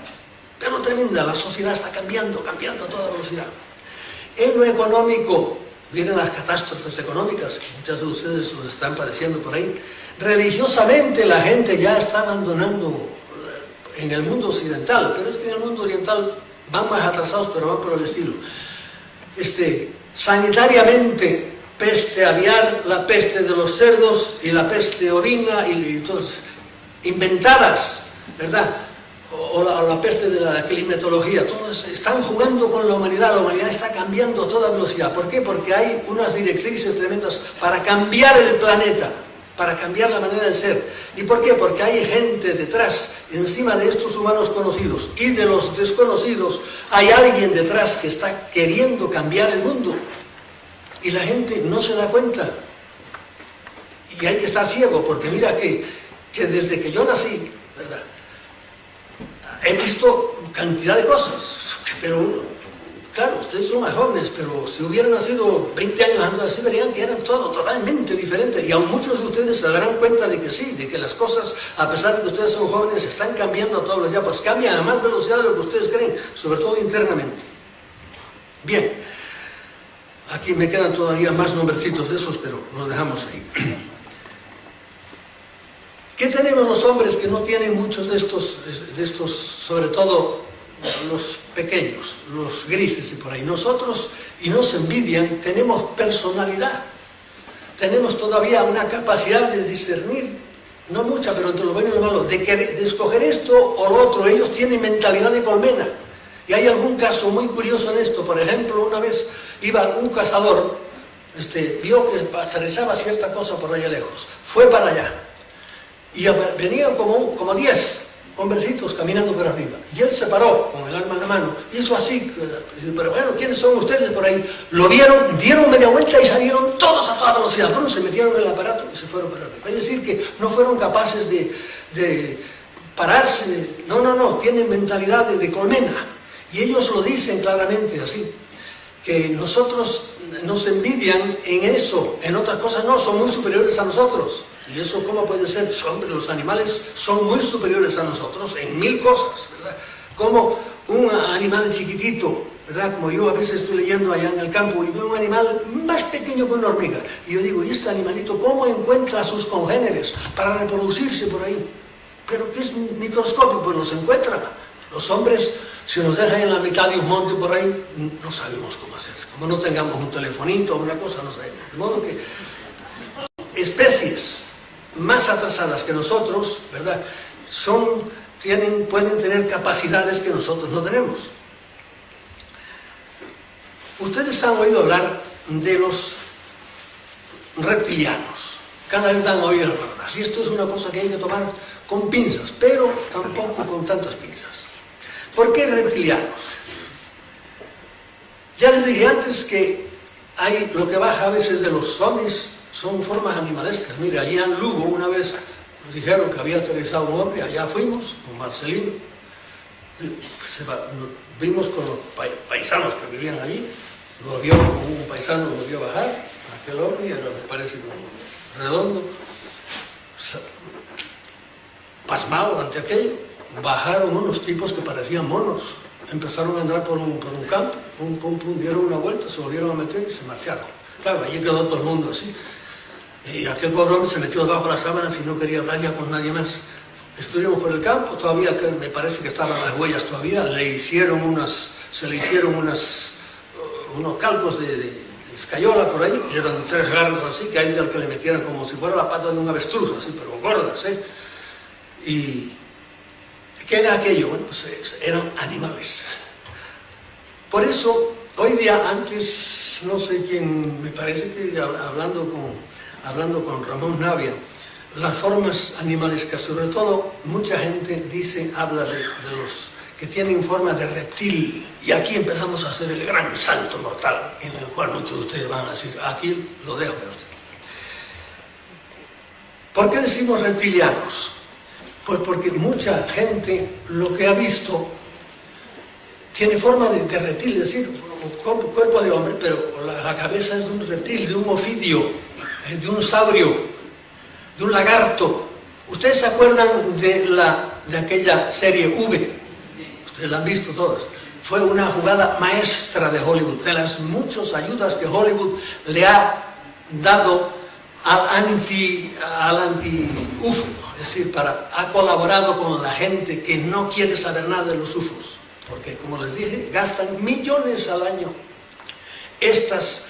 pero tremenda. La sociedad está cambiando a toda velocidad. En lo económico, vienen las catástrofes económicas, muchas de ustedes lo están padeciendo por ahí. Religiosamente la gente ya está abandonando en el mundo occidental, pero es que en el mundo oriental van más atrasados, pero van por el estilo. Sanitariamente, peste aviar, la peste de los cerdos y la peste ovina y todas, inventadas, ¿verdad? O la peste de la climatología. Todos están jugando con la humanidad está cambiando a toda velocidad. ¿Por qué? Porque hay unas directrices tremendas para cambiar el planeta, para cambiar la manera de ser. ¿Y por qué? Porque hay gente detrás, encima de estos humanos conocidos y de los desconocidos, hay alguien detrás que está queriendo cambiar el mundo. Y la gente no se da cuenta. Y hay que estar ciego, porque mira que desde que yo nací, ¿verdad?, he visto cantidad de cosas. Pero, claro, ustedes son más jóvenes, pero si hubieran nacido 20 años antes así, verían que eran todo totalmente diferente. Y aún muchos de ustedes se darán cuenta de que sí, de que las cosas, a pesar de que ustedes son jóvenes, están cambiando a todos los días, pues cambian a más velocidad de lo que ustedes creen, sobre todo internamente. Bien. Aquí me quedan todavía más nombrecitos de esos, pero los dejamos ahí. ¿Qué tenemos los hombres que no tienen muchos de estos, sobre todo los pequeños, los grises y por ahí? Nosotros, y nos envidian, tenemos personalidad. Tenemos todavía una capacidad de discernir, no mucha, pero entre lo bueno y lo malo, de escoger esto o lo otro. Ellos tienen mentalidad de colmena. Y hay algún caso muy curioso en esto. Por ejemplo, una vez iba un cazador, vio que aterrizaba cierta cosa por allá lejos, fue para allá, y venían como 10 hombrecitos caminando por arriba, y él se paró con el arma en la mano, hizo así, pero bueno, ¿quiénes son ustedes por ahí? Lo vieron, dieron media vuelta y salieron todos a toda velocidad. Bueno, se metieron en el aparato y se fueron para arriba. Es decir, que no fueron capaces de pararse, no, tienen mentalidad de colmena. Y ellos lo dicen claramente así, que nosotros nos envidian en eso, en otras cosas no, son muy superiores a nosotros. ¿Y eso cómo puede ser? Hombre, los animales son muy superiores a nosotros en 1000 cosas, ¿verdad? Como un animal chiquitito, ¿verdad? Como yo a veces estoy leyendo allá en el campo y veo un animal más pequeño que una hormiga. Y yo digo, ¿y este animalito cómo encuentra a sus congéneres para reproducirse por ahí? Pero que es microscópico, pues los encuentra. Los hombres, si nos dejan en la mitad de un monte por ahí, no sabemos cómo hacer. Como no tengamos un telefonito o una cosa, no sabemos. De modo que especies más atrasadas que nosotros, ¿verdad? Pueden tener capacidades que nosotros no tenemos. Ustedes han oído hablar de los reptilianos. Cada vez han oído hablar más. Y esto es una cosa que hay que tomar con pinzas, pero tampoco con tantas pinzas. ¿Por qué reptilianos? Ya les dije antes que hay lo que baja a veces de los ovnis, son formas animalescas. Mire, allí en Lugo una vez nos dijeron que había aterrizado un hombre, allá fuimos con Marcelino, vimos con los paisanos que vivían allí, un paisano lo vio bajar, aquel hombre, me parece como redondo, pasmado ante aquello. Bajaron unos tipos que parecían monos, empezaron a andar por un campo, dieron una vuelta, se volvieron a meter y se marcharon. Claro, allí quedó todo el mundo así. Y aquel pobre hombre se metió debajo de las sábanas y no quería hablar ya con nadie más. Estuvimos por el campo, todavía me parece que estaban las huellas todavía, se le hicieron unos calcos de escayola por ahí, y eran 3 garras así, que hay al que le metieran como si fuera la pata de un avestruz, así, pero gordas, ¿eh? Y ¿qué era aquello? Bueno, pues eran animales. Por eso, hoy día, antes, no sé quién, me parece que hablando con Ramón Navia, las formas animalescas, sobre todo, mucha gente habla de los que tienen forma de reptil, y aquí empezamos a hacer el gran salto mortal, en el cual muchos de ustedes van a decir, aquí lo dejo de usted. ¿Por qué decimos reptilianos? Pues porque mucha gente lo que ha visto tiene forma de reptil, es decir, cuerpo de hombre, pero la cabeza es de un reptil, de un ofidio, de un saurio, de un lagarto. ¿Ustedes se acuerdan de aquella serie V? Ustedes la han visto todas. Fue una jugada maestra de Hollywood, de las muchas ayudas que Hollywood le ha dado al anti-UFO. Es decir, ha colaborado con la gente que no quiere saber nada de los UFOs, porque como les dije, gastan millones al año estos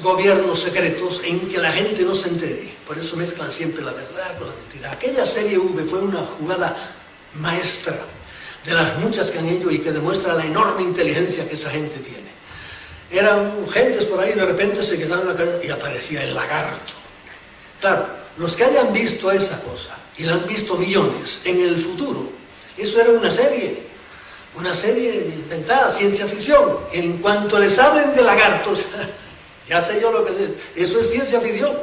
gobiernos secretos en que la gente no se entere. Por eso mezclan siempre la verdad con la mentira. Aquella serie V fue una jugada maestra de las muchas que han hecho y que demuestra la enorme inteligencia que esa gente tiene. Eran gentes por ahí, de repente se quedaban en la calle y aparecía el lagarto. Claro, los que hayan visto esa cosa, y la han visto millones, en el futuro, eso era una serie inventada, ciencia ficción. En cuanto les hablen de lagartos, ya sé yo lo que es, eso es ciencia ficción.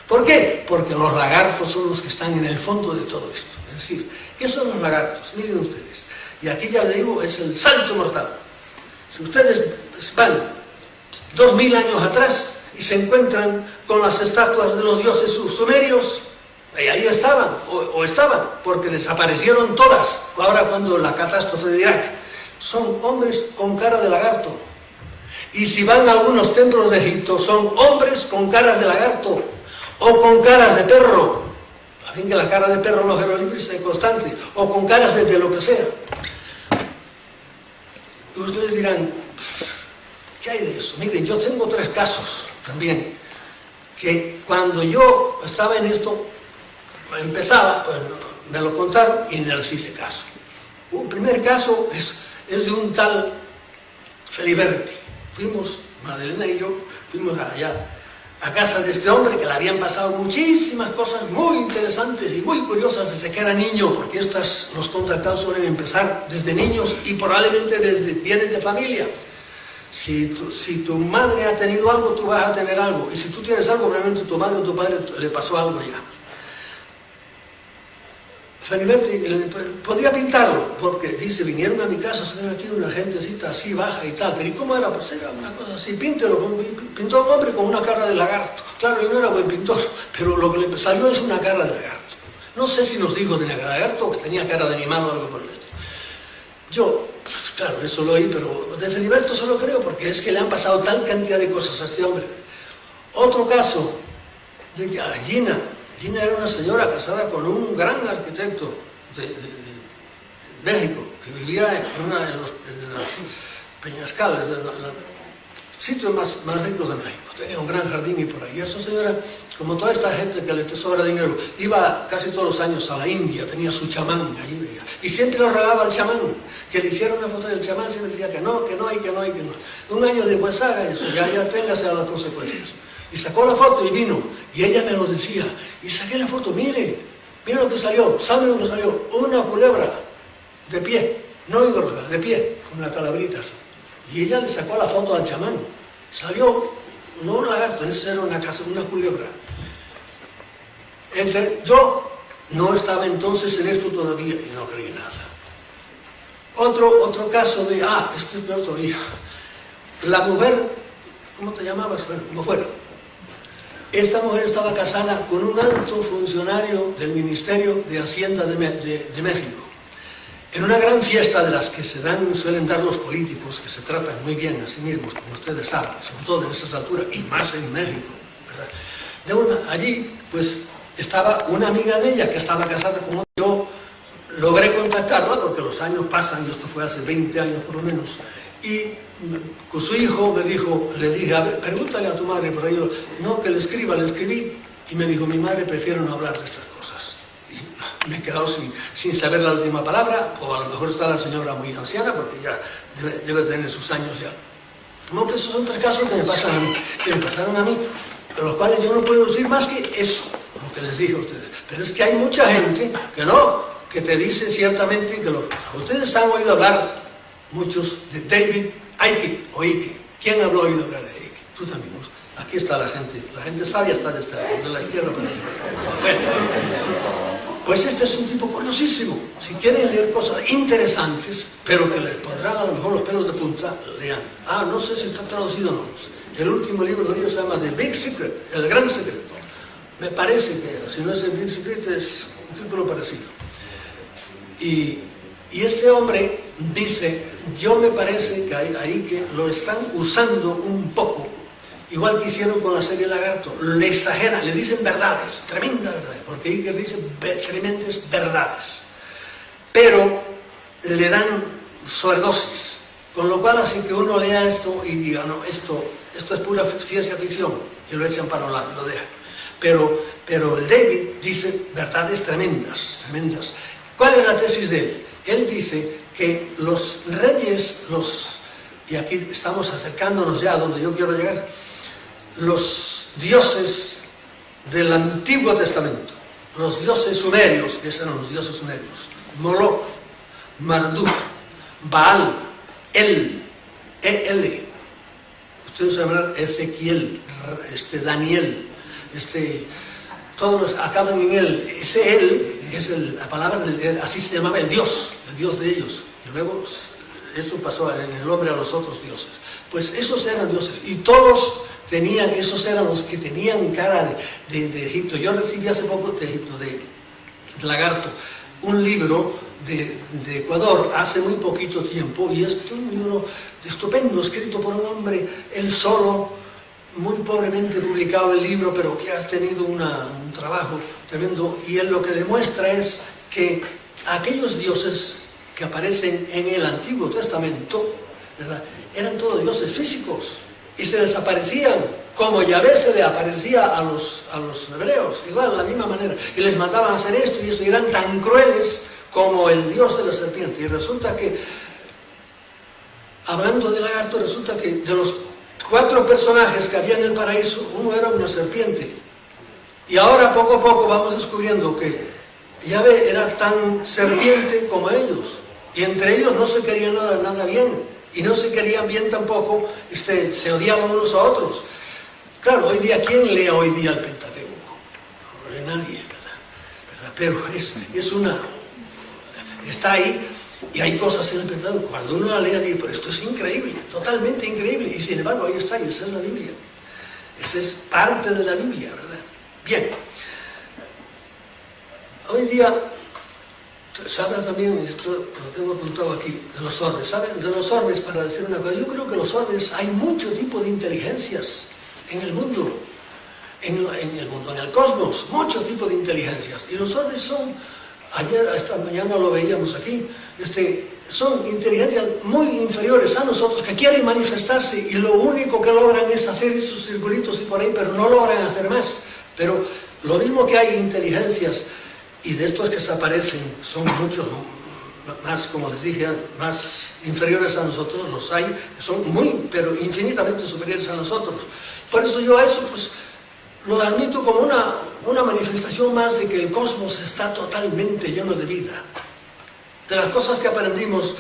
¿Por qué? Porque los lagartos son los que están en el fondo de todo esto. Es decir, ¿qué son los lagartos? Miren ustedes, y aquí ya les digo, es el salto mortal. Si ustedes van 2000 años atrás y se encuentran con las estatuas de los dioses sumerios, ahí estaban, o estaban, porque desaparecieron todas. Ahora cuando la catástrofe de Irak, son hombres con cara de lagarto. Y si van a algunos templos de Egipto, son hombres con caras de lagarto, o con caras de perro. A fin que la cara de perro en los jeroglíficos es constante, o con caras de lo que sea. Y ustedes dirán, ¿qué hay de eso? Miren, yo tengo 3 casos también, que cuando yo estaba en esto, empezaba, pues me lo contaron y no les hice caso. Un primer caso es de un tal Feliberti. Fuimos, Madalena y yo, fuimos allá a casa de este hombre que le habían pasado muchísimas cosas muy interesantes y muy curiosas desde que era niño, porque los contactados suelen empezar desde niños y probablemente vienen de familia. Si tu madre ha tenido algo, tú vas a tener algo. Y si tú tienes algo, probablemente tu madre o tu padre le pasó algo ya. Feliberti podía pintarlo, porque dice, vinieron a mi casa, son aquí una gentecita así baja y tal, pero ¿y cómo era? Pues era una cosa así, píntelo, pintó un hombre con una cara de lagarto. Claro, él no era buen pintor, pero lo que le salió es una cara de lagarto. No sé si nos dijo tenía cara de lagarto o que tenía cara de animal o algo por el estilo. Yo, pues, claro, eso lo oí, pero de Feliberto se lo creo, porque es que le han pasado tal cantidad de cosas a este hombre. Otro caso, de Gina. Gina era una señora casada con un gran arquitecto de México, que vivía en los Peñascales, los sitios más ricos de México. Tenía un gran jardín y por ahí. Y esa señora, como toda esta gente que le sobra dinero, iba casi todos los años a la India, tenía su chamán allí, y siempre lo regaba al chamán, que le hiciera una foto del chamán, siempre decía que no, que no hay, que no hay, que no. Un año después haga eso, ya téngase a las consecuencias. Y sacó la foto y vino, y ella me lo decía, y saqué la foto, mire lo que salió, ¿sabe lo que salió? Una culebra, de pie, no engordada, de pie, con las calabritas. Y ella le sacó la foto al chamán, salió, no un lagarto, esa era una culebra. Yo no estaba entonces en esto todavía, y no creí nada. Otro caso de, este es peor todavía. La mujer, ¿cómo te llamabas? Bueno, como fuera. Esta mujer estaba casada con un alto funcionario del Ministerio de Hacienda de México. En una gran fiesta de las que suelen dar los políticos, que se tratan muy bien a sí mismos, como ustedes saben, sobre todo en estas alturas, y más en México, ¿verdad? Allí, pues, estaba una amiga de ella que estaba casada con otro. Yo logré contactarla, porque los años pasan, y esto fue hace 20 años por lo menos, y con su hijo le dije, a ver, pregúntale a tu madre por ello. No, que le escribí, y me dijo, mi madre prefiere no hablar de estas cosas. Y me he quedado sin saber la última palabra, o a lo mejor está la señora muy anciana, porque ya debe tener sus años ya. No, que esos son 3 casos que me pasaron a mí, de los cuales yo no puedo decir más que eso, lo que les dije a ustedes. Pero es que hay mucha gente que te dice ciertamente que lo que pasa. Ustedes han oído hablar, muchos, de David Icke o Icke. ¿Quién habló oído hablar de Icke? Tú también. Aquí está la gente sabia está de esta lado, de la izquierda para la derecha. Bueno, pues este es un tipo curiosísimo. Si quieren leer cosas interesantes, pero que les pondrán a lo mejor los pelos de punta, lean. No sé si está traducido o no. El último libro de ellos se llama The Big Secret, el gran secreto. Me parece que, si no es el Big Secret, es un título parecido. Y este hombre dice, yo me parece que ahí que lo están usando un poco, igual que hicieron con la serie Lagarto, le exageran, le dicen verdades, tremendas verdades, porque Iker dice tremendas verdades, pero le dan sobredosis, con lo cual así que uno lea esto y diga, no, esto es pura ciencia ficción, y lo echan para un lado, lo dejan. Pero el David dice verdades tremendas. ¿Cuál es la tesis de él? Él dice que los reyes, y aquí estamos acercándonos ya a donde yo quiero llegar, los dioses del Antiguo Testamento, los dioses sumerios, que eran los dioses sumerios, Moloch, Marduk, Baal, El, ustedes sabrán Ezequiel, Daniel, todos los acaban en él. Ese él es la palabra, así se llamaba el dios de ellos. Y luego eso pasó en el nombre a los otros dioses. Pues esos eran dioses. Y todos esos eran los que tenían cara de Egipto. Yo recibí hace poco de Egipto, de Lagarto, un libro de Ecuador hace muy poquito tiempo. Y es un libro estupendo, escrito por un hombre, él solo, muy pobremente publicado el libro, pero que ha tenido un trabajo tremendo, y él lo que demuestra es que aquellos dioses que aparecen en el Antiguo Testamento, ¿verdad?, eran todos dioses físicos, y se desaparecían, como Yahvé se le aparecía a los hebreos, igual, de la misma manera, y les mandaban a hacer esto y esto, y eran tan crueles como el dios de la serpiente. Y resulta que, hablando de Lagarto, resulta que de los 4 personajes que había en el paraíso, uno era una serpiente. Y ahora poco a poco vamos descubriendo que Yahvé era tan serpiente como ellos. Y entre ellos no se querían nada bien. Y no se querían bien tampoco, se odiaban unos a otros. Claro, hoy día, ¿quién lee hoy día el Pentateuco? No lee nadie, ¿verdad? Pero es está ahí, y hay cosas en el Pentateuco. Cuando uno la lee, dice, pero esto es increíble, totalmente increíble, y sin embargo ahí está, y esa es la Biblia. Esa es parte de la Biblia, ¿verdad? Bien. Hoy día, se habla también, esto lo tengo apuntado aquí, de los orbes. ¿Saben? De los orbes, para decir una cosa, yo creo que los orbes, hay mucho tipo de inteligencias en el mundo, en el cosmos, mucho tipo de inteligencias. Y los orbes son, ayer, esta mañana lo veíamos aquí, son inteligencias muy inferiores a nosotros que quieren manifestarse y lo único que logran es hacer esos circulitos y por ahí, pero no logran hacer más. Pero lo mismo que hay inteligencias, y de estos que se aparecen son muchos más, como les dije, más inferiores a nosotros, los hay, que son muy, pero infinitamente superiores a nosotros. Por eso yo a eso, pues, lo admito como una manifestación más de que el cosmos está totalmente lleno de vida. De las cosas que aprendimos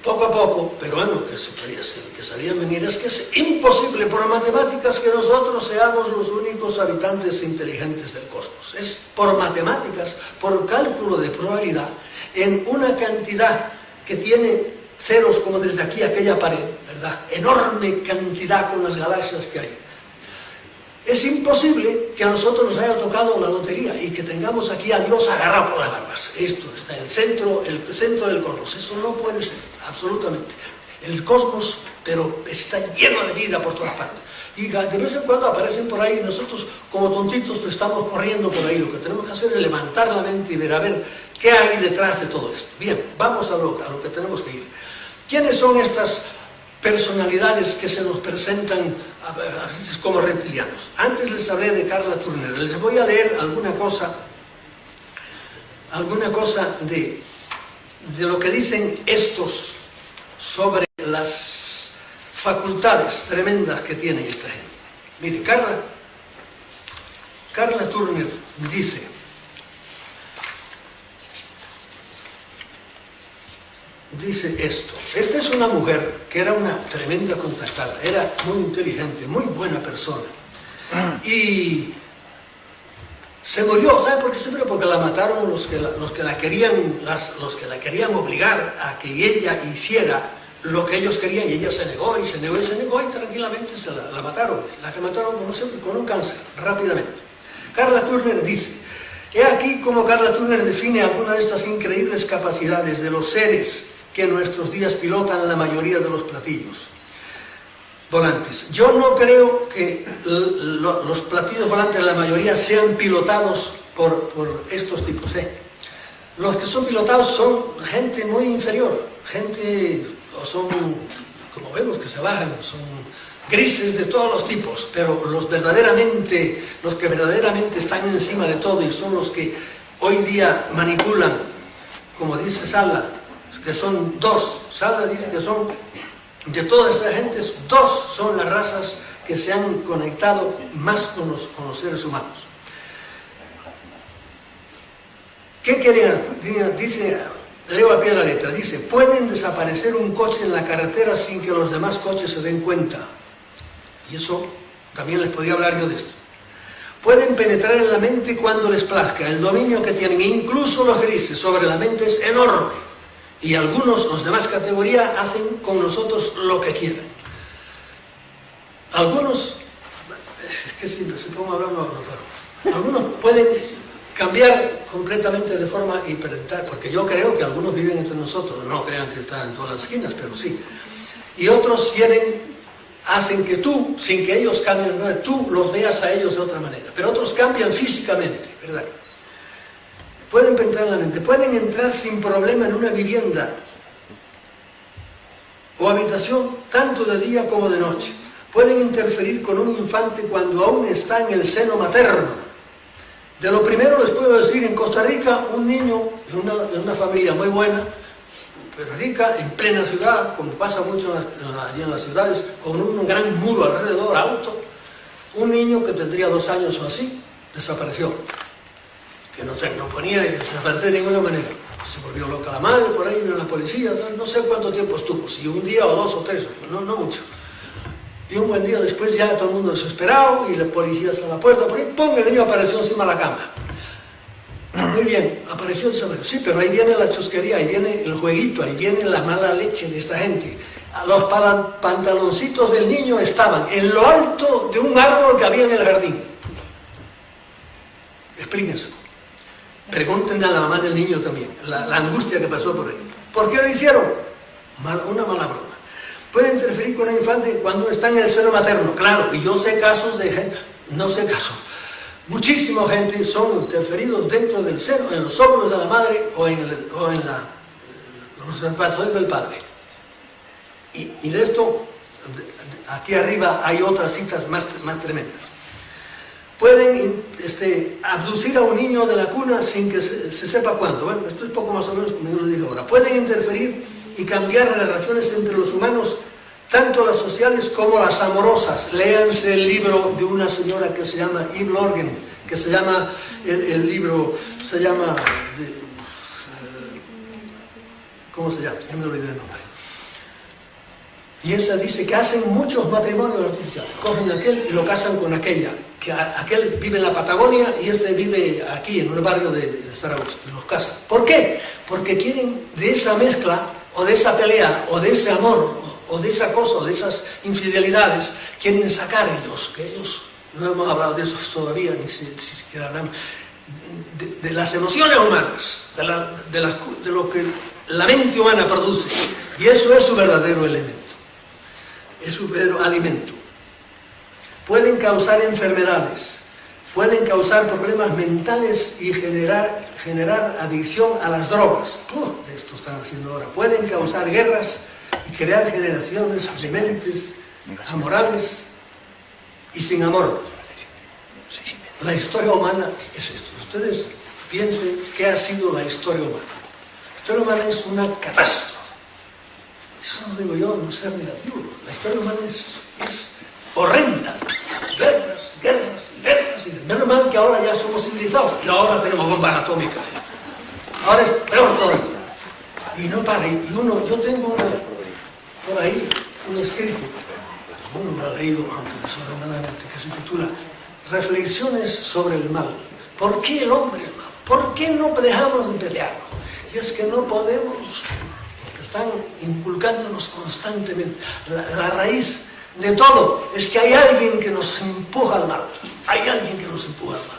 poco a poco, pero bueno, que sabían venir, es que es imposible por matemáticas que nosotros seamos los únicos habitantes inteligentes del cosmos. Es por matemáticas, por cálculo de probabilidad, en una cantidad que tiene ceros como desde aquí aquella pared, ¿verdad? Enorme cantidad con las galaxias que hay. Es imposible que a nosotros nos haya tocado la lotería y que tengamos aquí a Dios agarrado por las barbas. Esto está en el centro del cosmos. Eso no puede ser, absolutamente. El cosmos, pero está lleno de vida por todas partes. Y de vez en cuando aparecen por ahí, nosotros como tontitos pues, estamos corriendo por ahí. Lo que tenemos que hacer es levantar la mente y ver a ver qué hay detrás de todo esto. Bien, vamos a lo que tenemos que ir. ¿Quiénes son estas personalidades que se nos presentan a veces como reptilianos? Antes les hablé de Carla Turner. Les voy a leer alguna cosa de lo que dicen estos sobre las facultades tremendas que tiene esta gente. Mire, Carla Turner dice: esto. Esta es una mujer que era una tremenda contactada, era muy inteligente, muy buena persona. Y se murió, ¿sabe por qué se murió? Porque la mataron los que la querían obligar a que ella hiciera lo que ellos querían, y ella se negó y tranquilamente la mataron. La que mataron, como siempre, con un cáncer, rápidamente. Carla Turner dice: he aquí cómo Carla Turner define algunas de estas increíbles capacidades de los seres que en nuestros días pilotan la mayoría de los platillos volantes. Yo no creo que los platillos volantes, la mayoría, sean pilotados por estos tipos. Los que son pilotados son gente muy inferior, son, como vemos, que se bajan, son grises de todos los tipos, pero los que verdaderamente están encima de todo y son los que hoy día manipulan, como dice Sala, que son dos. Sala dice que son, de todas esas gentes, dos son las razas que se han conectado más con los seres humanos. ¿Qué querían? Dice, leo a pie de la letra, dice: pueden desaparecer un coche en la carretera sin que los demás coches se den cuenta. Y eso también les podía hablar yo de esto. Pueden penetrar en la mente cuando les plazca. El dominio que tienen, incluso los grises, sobre la mente es enorme. Y los demás categorías, hacen con nosotros lo que quieran. Algunos, es que si se pongo a hablar, pero algunos pueden cambiar completamente de forma hiperdental, porque yo creo que algunos viven entre nosotros, no crean que están en todas las esquinas, pero sí. Y otros hacen que tú, sin que ellos cambien, ¿no?, tú los veas a ellos de otra manera. Pero otros cambian físicamente, ¿verdad? Pueden penetrar en la mente, pueden entrar sin problema en una vivienda o habitación, tanto de día como de noche. Pueden interferir con un infante cuando aún está en el seno materno. De lo primero les puedo decir, en Costa Rica, un niño de una familia muy buena, pero rica, en plena ciudad, como pasa mucho allí en las ciudades, con un gran muro alrededor, alto, un niño que tendría 2 años o así, desapareció. Que no ponía desaparecer de ninguna manera. Se volvió loca la madre, por ahí vino la policía, no sé cuánto tiempo estuvo, si un día o 2 o 3, no mucho. Y un buen día después ya todo el mundo desesperado y la policía a la puerta, por ahí, ¡pum!, el niño apareció encima de la cama. muy bien, apareció el sombrero. Sí, pero ahí viene la chusquería, ahí viene el jueguito, ahí viene la mala leche de esta gente. Los pantaloncitos del niño estaban en lo alto de un árbol que había en el jardín. Explíquense. Pregúntenle a la mamá del niño también, la angustia que pasó por ahí. ¿Por qué lo hicieron? Una mala broma. Puede interferir con el infante cuando está en el seno materno, claro, y yo sé casos de gente, no sé casos, muchísima gente son interferidos dentro del seno, en los óvulos de la madre o en los espermatozoides del padre. Y de esto, aquí arriba hay otras citas más tremendas. Pueden abducir a un niño de la cuna sin que se sepa cuándo. Bueno, esto es poco más o menos como yo lo dije ahora. Pueden interferir y cambiar las relaciones entre los humanos, tanto las sociales como las amorosas. Léanse el libro de una señora que se llama Eve Lorgen, que se llama, el libro se llama, ¿cómo se llama? Ya me olvidé el nombre. Y ella dice que hacen muchos matrimonios artificiales. Cogen aquel y lo casan con aquella. Que aquel vive en la Patagonia y este vive aquí, en un barrio de Zaragoza. Y los casan. ¿Por qué? Porque quieren de esa mezcla, o de esa pelea, o de ese amor, o de esa cosa, o de esas infidelidades, quieren sacar ellos, que ellos, no hemos hablado de eso todavía, ni siquiera hablamos, de las emociones humanas, de lo que la mente humana produce. Y eso es su verdadero elemento. Es su verdadero alimento. Pueden causar enfermedades, pueden causar problemas mentales y generar adicción a las drogas. Esto están haciendo ahora. Pueden causar guerras y crear generaciones dementes, amorales y sin amor. La historia humana es esto. Ustedes piensen qué ha sido la historia humana. La historia humana es una catástrofe. Eso no digo yo, no ser negativo. La historia humana es horrenda. Guerras, guerras, guerras. Menos mal que ahora ya somos civilizados y ahora tenemos bombas atómicas. Ahora es peor todavía. Y no para. Yo tengo por ahí un escrito, uno lo ha leído aunque desordenadamente, que se titula Reflexiones sobre el mal. ¿Por qué el hombre es malo? ¿Por qué no dejamos de pelearnos? Y es que no podemos, porque están inculcándonos constantemente. La raíz de todo es que hay alguien que nos empuja al mal. Hay alguien que nos empuja al mal.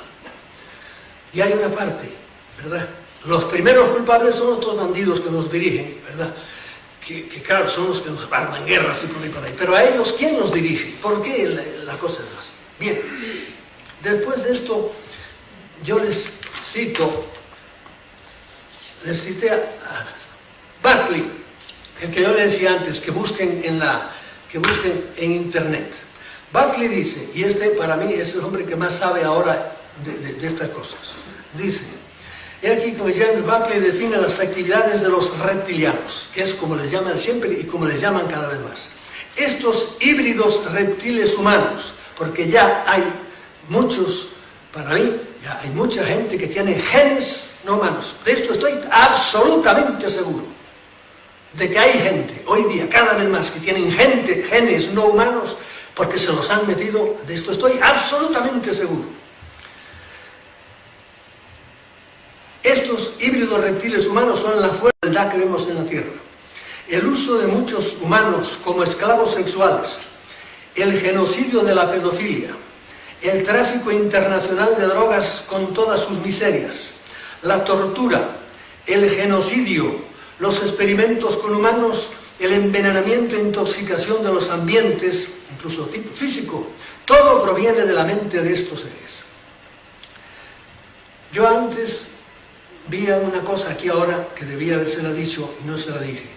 Y hay una parte, ¿verdad? Los primeros culpables son otros bandidos que nos dirigen, ¿verdad? Que claro, son los que nos arman guerras y por ahí. Pero a ellos, ¿quién los dirige? ¿Por qué la cosa es así? Bien, después de esto, yo les cité a Barclay, el que yo les decía antes, que busquen en internet. Barclay dice, y para mí es el hombre que más sabe ahora de estas cosas, dice, y aquí como James Barclay define las actividades de los reptilianos, que es como les llaman siempre y como les llaman cada vez más. Estos híbridos reptiles humanos, porque ya hay muchos, para mí, ya hay mucha gente que tiene genes no humanos. De esto estoy absolutamente seguro. De que hay gente, hoy día, cada vez más, que tienen genes no humanos, porque se los han metido, de esto estoy absolutamente seguro. Estos híbridos reptiles humanos son la fuerza que vemos en la Tierra. El uso de muchos humanos como esclavos sexuales, el genocidio de la pedofilia, el tráfico internacional de drogas con todas sus miserias, la tortura, el genocidio, los experimentos con humanos, el envenenamiento e intoxicación de los ambientes, incluso tipo físico, todo proviene de la mente de estos seres. Yo antes vi una cosa aquí ahora que debía habérsela dicho y no se la dije.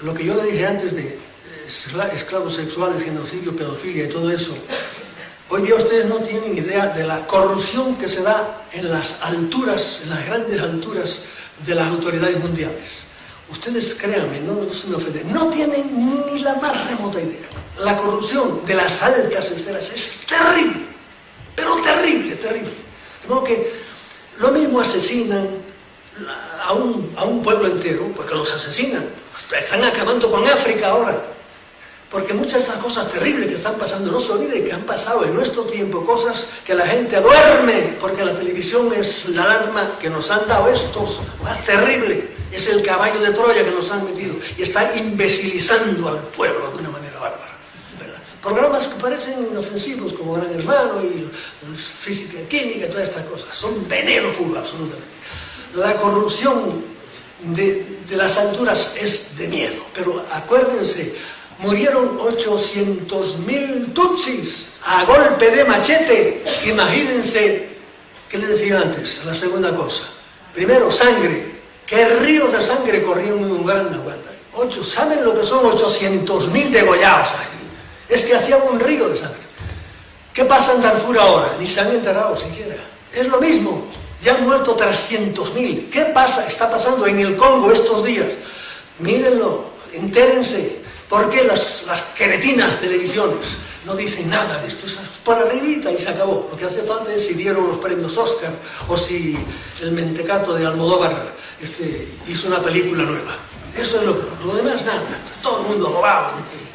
Lo que yo le dije antes de esclavos sexuales, genocidio, pedofilia y todo eso. Hoy día ustedes no tienen idea de la corrupción que se da en las alturas, en las grandes alturas de las autoridades mundiales. Ustedes créanme, no se me ofenden, no tienen ni la más remota idea. La corrupción de las altas esferas es terrible, pero terrible, terrible. De modo que lo mismo asesinan a un pueblo entero, porque los asesinan. Están acabando con África ahora. Porque muchas de estas cosas terribles que están pasando, no se olvide que han pasado en nuestro tiempo cosas que la gente duerme, porque la televisión es la alarma que nos han dado estos, más terrible, es el caballo de Troya que nos han metido, y está imbecilizando al pueblo de una manera bárbara, ¿verdad? Programas que parecen inofensivos, como Gran Hermano y Física y Química y todas estas cosas, son veneno puro, absolutamente. La corrupción de las alturas es de miedo, pero acuérdense, murieron 800.000 tutsis a golpe de machete. Imagínense, ¿qué les decía antes? La segunda cosa. Primero, sangre. ¿Qué ríos de sangre corrían en un gran aguanta? ¿Saben lo que son 800.000 degollados? Es que hacían un río de sangre. ¿Qué pasa en Darfur ahora? Ni se han enterrado siquiera. Es lo mismo. Ya han muerto 300.000. ¿Qué pasa? Está pasando en el Congo estos días. Mírenlo, entérense. ¿Por qué las cretinas televisiones no dicen nada de esto? Es por arribita y se acabó. Lo que hace falta es si dieron los premios Oscar o si el mentecato de Almodóvar hizo una película nueva. Eso es lo demás nada. Todo el mundo robado,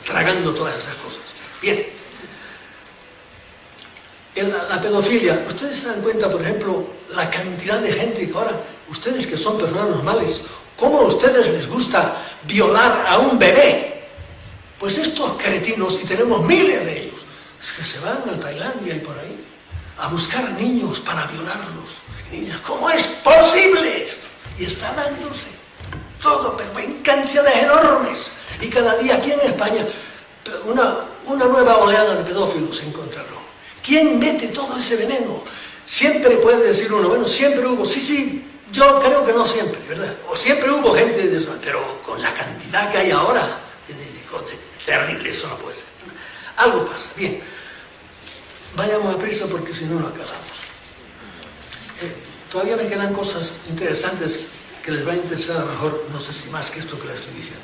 tragando todas esas cosas. Bien. La pedofilia. Ustedes se dan cuenta, por ejemplo, la cantidad de gente que ahora, ustedes que son personas normales, ¿cómo a ustedes les gusta violar a un bebé? Pues estos cretinos, y tenemos miles de ellos, es que se van a Tailandia y por ahí a buscar niños para violarlos. Niñas, ¿cómo es posible esto? Y está dándose todo, pero en cantidades enormes. Y cada día aquí en España una nueva oleada de pedófilos se encontraron. ¿Quién mete todo ese veneno? Siempre puede decir uno, bueno, siempre hubo, sí, yo creo que no siempre, ¿verdad? O siempre hubo gente de eso, pero con la cantidad que hay ahora, terrible, eso no puede ser. Algo pasa. Bien, vayamos a prisa porque si no, no acabamos. Todavía me quedan cosas interesantes que les va a interesar, a lo mejor, no sé si más que esto que les estoy diciendo.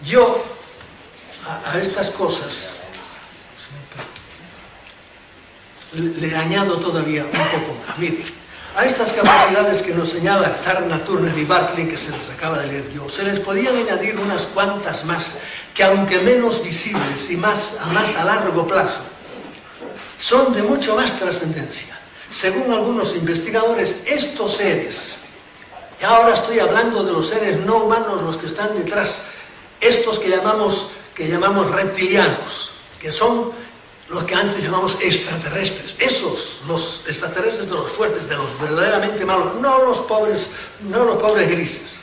Yo, a estas cosas, le añado todavía un poco más. Mire, a estas capacidades que nos señala Turner, Turner y Bartley, que se les acaba de leer yo, se les podían añadir unas cuantas más, que aunque menos visibles y a más a largo plazo, son de mucho más trascendencia. Según algunos investigadores, estos seres, y ahora estoy hablando de los seres no humanos, los que están detrás, estos que llamamos reptilianos, que son los que antes llamamos extraterrestres, esos, los extraterrestres de los fuertes, de los verdaderamente malos, no los pobres grises.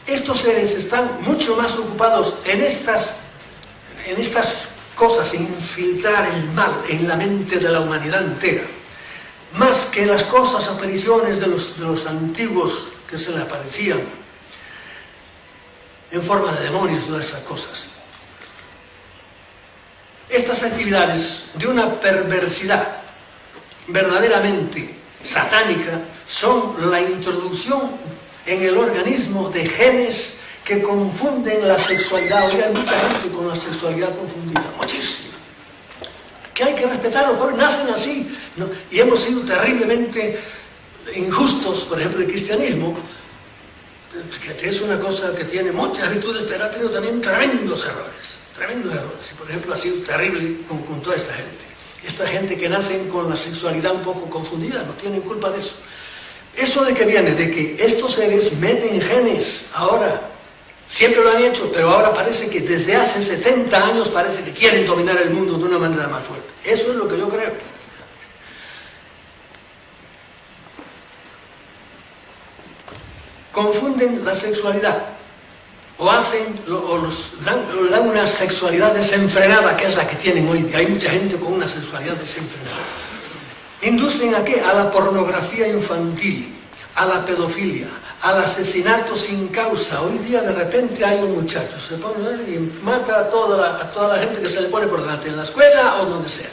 Estos seres están mucho más ocupados en estas cosas, en infiltrar el mal en la mente de la humanidad entera, más que las cosas, apariciones de los antiguos que se les aparecían en forma de demonios, todas esas cosas. Estas actividades de una perversidad verdaderamente satánica son la introducción en el organismo de genes que confunden la sexualidad. Hoy hay mucha gente con la sexualidad confundida, muchísima. Que hay que respetarlos, porque nacen así, ¿no? Y hemos sido terriblemente injustos, por ejemplo, el cristianismo, que es una cosa que tiene muchas virtudes, pero ha tenido también tremendos errores. Y por ejemplo ha sido terrible con toda esta gente. Esta gente que nace con la sexualidad un poco confundida, no tienen culpa de eso. ¿Eso de qué viene? De que estos seres meten genes ahora. Siempre lo han hecho, pero ahora parece que desde hace 70 años parece que quieren dominar el mundo de una manera más fuerte. Eso es lo que yo creo. Confunden la sexualidad. O dan una sexualidad desenfrenada, que es la que tienen hoy día. Hay mucha gente con una sexualidad desenfrenada. ¿Inducen a qué? A la pornografía infantil, a la pedofilia, al asesinato sin causa. Hoy día de repente hay un muchacho, se pone y mata a toda la gente que se le pone por delante, en la escuela o donde sea.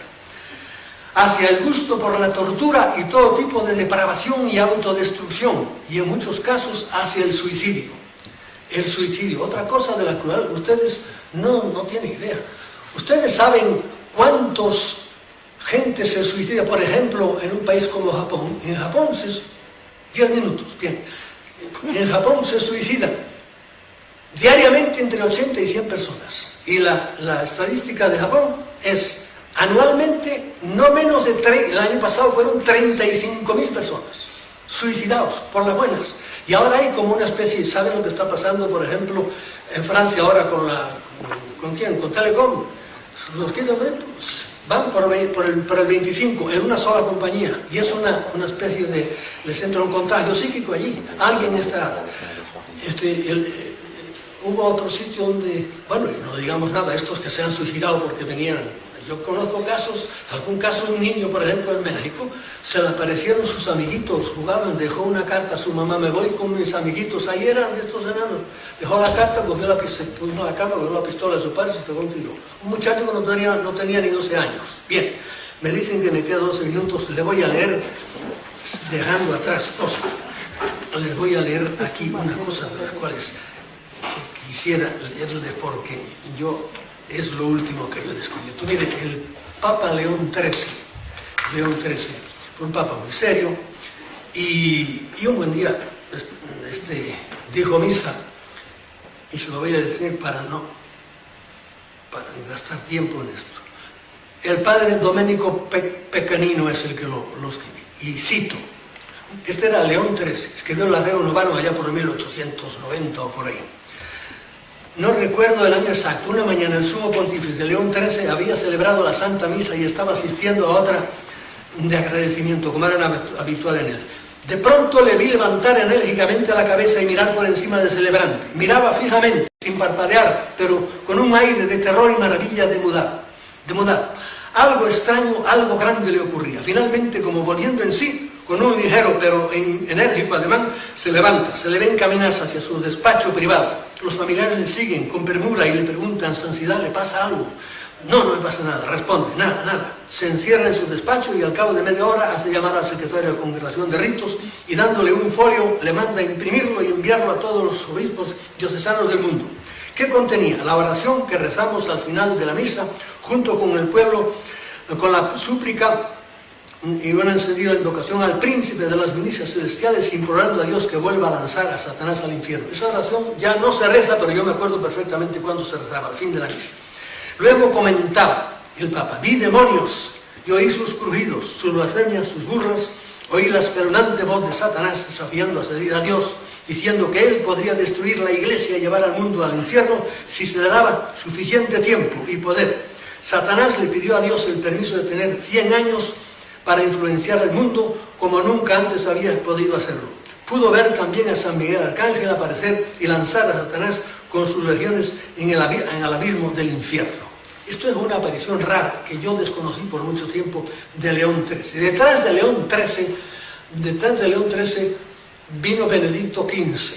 Hacia el gusto por la tortura y todo tipo de depravación y autodestrucción. Y en muchos casos hacia el suicidio. El suicidio, otra cosa de la crueldad, ustedes no tienen idea. Ustedes saben cuántos gente se suicida, por ejemplo, en un país como Japón. En Japón 10 minutos, bien. En Japón se suicidan Diariamente entre 80 y 100 personas. Y la estadística de Japón es anualmente no menos de el año pasado fueron 35.000 personas suicidados por las buenas. Y ahora hay como una especie, ¿saben lo que está pasando, por ejemplo, en Francia ahora ¿con quién? Con Telecom. Los que van por el 25 en una sola compañía, y es una especie de centro de un contagio psíquico allí. Alguien está... hubo otro sitio donde, bueno, y no digamos nada, estos que se han suicidado porque tenían... Yo conozco casos, algún caso de un niño, por ejemplo, en México, se le aparecieron sus amiguitos, jugaban, dejó una carta a su mamá, me voy con mis amiguitos, ahí eran de estos enanos. Dejó la carta, cogió la pistola, puso en la cama, cogió la pistola de su padre y se pegó un tiro. Un muchacho que no tenía ni 12 años. Bien, me dicen que me quedan 12 minutos, le voy a leer, dejando atrás cosas. Les voy a leer aquí una cosa de las cuales quisiera leerle porque es lo último que yo he descubierto. Mire, el Papa León XIII fue un papa muy serio y un buen día dijo misa, y se lo voy a decir para gastar tiempo en esto. El padre Domenico Pecanino es el que lo escribió, y cito, este era León XIII, escribió la Rerum Novarum allá por 1890 o por ahí. No recuerdo el año exacto. Una mañana el sumo pontífice León XIII había celebrado la Santa Misa y estaba asistiendo a otra de agradecimiento, como era habitual en él. De pronto le vi levantar enérgicamente la cabeza y mirar por encima del celebrante. Miraba fijamente, sin parpadear, pero con un aire de terror y maravilla demudado. Algo extraño, algo grande le ocurría. Finalmente, como volviendo en sí, con un ligero pero enérgico ademán, se levanta, se le ven caminar hacia su despacho privado. Los familiares le siguen con premura y le preguntan, ¿Santidad, le pasa algo? No me pasa nada, responde, nada. Se encierra en su despacho y al cabo de media hora hace llamar al secretario de Congregación de Ritos y dándole un folio le manda a imprimirlo y enviarlo a todos los obispos diocesanos del mundo. ¿Qué contenía? La oración que rezamos al final de la misa, junto con el pueblo, con la súplica y una encendida invocación al príncipe de las milicias celestiales, implorando a Dios que vuelva a lanzar a Satanás al infierno. Esa oración ya no se reza, pero yo me acuerdo perfectamente cuándo se rezaba, al fin de la misa. Luego comentaba el Papa, vi demonios y oí sus crujidos, sus blasfemias, sus burlas, oí la espeluznante voz de Satanás desafiando a servir a Dios, diciendo que él podría destruir la iglesia y llevar al mundo al infierno si se le daba suficiente tiempo y poder. Satanás le pidió a Dios el permiso de tener 100 años para influenciar el mundo como nunca antes había podido hacerlo. Pudo ver también a San Miguel Arcángel aparecer y lanzar a Satanás con sus legiones en el abismo del infierno. Esto es una aparición rara que yo desconocí por mucho tiempo de León XIII. Detrás de León XIII vino Benedicto XV,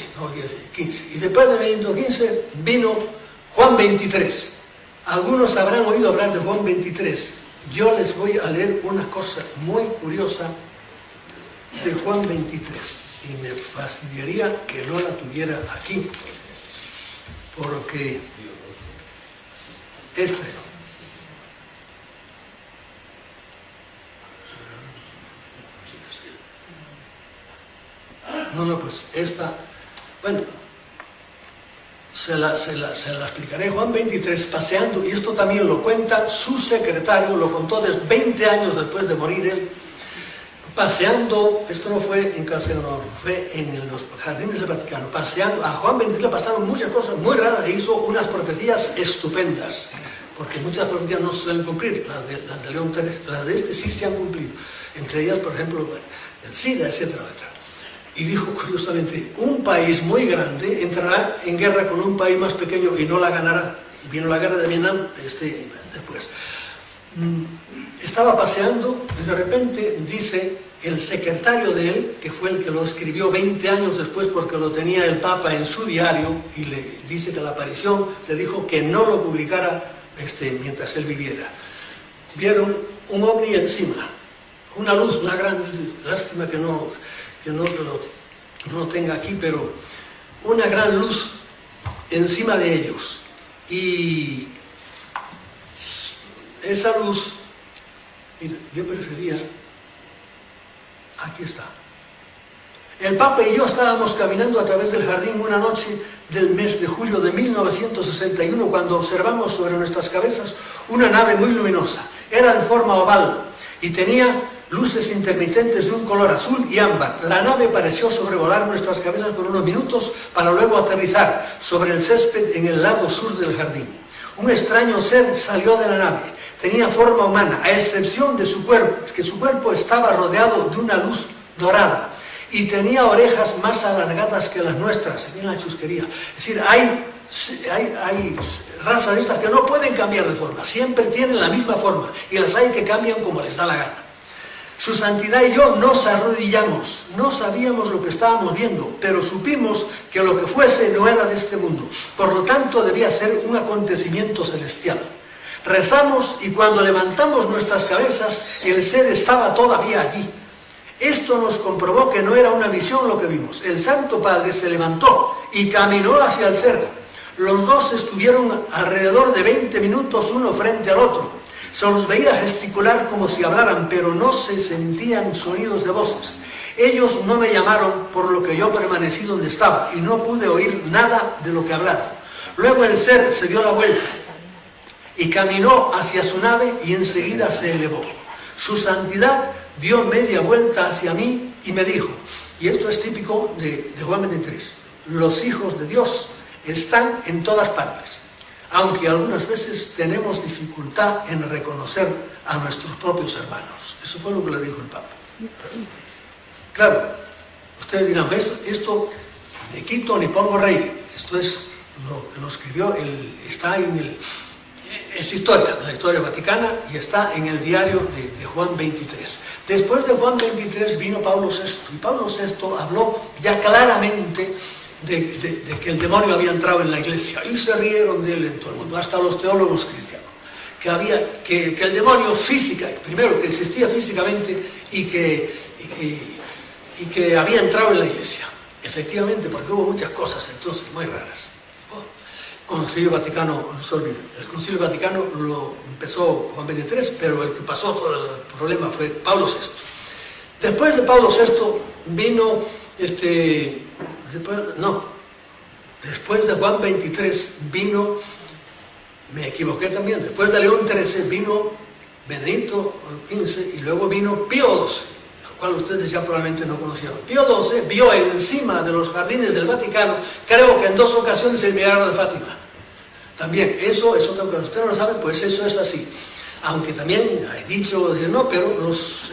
y después de Benedicto XV vino Juan XXIII. Algunos habrán oído hablar de Juan XXIII. Yo les voy a leer una cosa muy curiosa de Juan XXIII, y me fastidiaría que no la tuviera aquí, porque bueno, se la explicaré. Juan XXIII paseando, y esto también lo cuenta su secretario, lo contó 20 años después de morir él, paseando, esto no fue en Castelnuovo, fue en los jardines del Vaticano, paseando. A Juan XXIII le pasaron muchas cosas muy raras e hizo unas profecías estupendas, porque muchas profecías no se suelen cumplir, las de León XIII, las de este sí se han cumplido, entre ellas, por ejemplo, el SIDA, etcétera. Y dijo curiosamente, un país muy grande entrará en guerra con un país más pequeño y no la ganará. Y vino la guerra de Vietnam después. Estaba paseando y de repente dice el secretario de él, que fue el que lo escribió 20 años después porque lo tenía el Papa en su diario, y le dice que la aparición le dijo que no lo publicara mientras él viviera. Vieron un ovni encima, una luz, una gran lástima que no lo tenga aquí, pero una gran luz encima de ellos, y esa luz, mira, yo prefería, aquí está, El Papa y yo estábamos caminando a través del jardín una noche del mes de julio de 1961 cuando observamos sobre nuestras cabezas una nave muy luminosa. Era de forma oval y tenía luces intermitentes de un color azul y ámbar. La nave pareció sobrevolar nuestras cabezas por unos minutos para luego aterrizar sobre el césped en el lado sur del jardín. Un extraño ser salió de la nave. Tenía forma humana, a excepción de su cuerpo, que su cuerpo estaba rodeado de una luz dorada y tenía orejas más alargadas que las nuestras, en la chusquería. Es decir, hay razas estas que no pueden cambiar de forma, siempre tienen la misma forma, y las hay que cambian como les da la gana. Su santidad y yo nos arrodillamos, no sabíamos lo que estábamos viendo, pero supimos que lo que fuese no era de este mundo, por lo tanto debía ser un acontecimiento celestial. Rezamos y cuando levantamos nuestras cabezas, el ser estaba todavía allí. Esto nos comprobó que no era una visión lo que vimos. El Santo Padre se levantó y caminó hacia el ser. Los dos estuvieron alrededor de 20 minutos uno frente al otro. Se los veía gesticular como si hablaran, pero no se sentían sonidos de voces. Ellos no me llamaron, por lo que yo permanecí donde estaba y no pude oír nada de lo que hablaron. Luego el ser se dio la vuelta y caminó hacia su nave y enseguida se elevó. Su santidad dio media vuelta hacia mí y me dijo, y esto es típico de Juan 23, los hijos de Dios están en todas partes, aunque algunas veces tenemos dificultad en reconocer a nuestros propios hermanos. Eso fue lo que le dijo el Papa. Claro, ustedes dirán, esto ni quito ni pongo rey, esto es lo escribió, está en es historia, la historia vaticana, y está en el diario de Juan 23. Después de Juan 23 vino Pablo VI, y Pablo VI habló ya claramente de que el demonio había entrado en la iglesia, y se rieron de él en todo el mundo, hasta los teólogos cristianos, que el demonio primero que existía físicamente y que había entrado en la iglesia, efectivamente, porque hubo muchas cosas entonces muy raras. Concilio Vaticano, no se olvide, el Concilio Vaticano lo empezó Juan 23, pero el que pasó todo el problema fue Pablo VI. Después de Pablo VI vino, después de Juan 23 vino, me equivoqué también, después de León XIII vino Benedicto XV y luego vino Pío XII, lo cual ustedes ya probablemente no conocieron. Pío XII vio encima de los jardines del Vaticano, creo que en 2 ocasiones, el milagro de Fátima. También, eso es otra cosa. Ustedes no lo saben, pues eso es así. Aunque también hay dicho, no, pero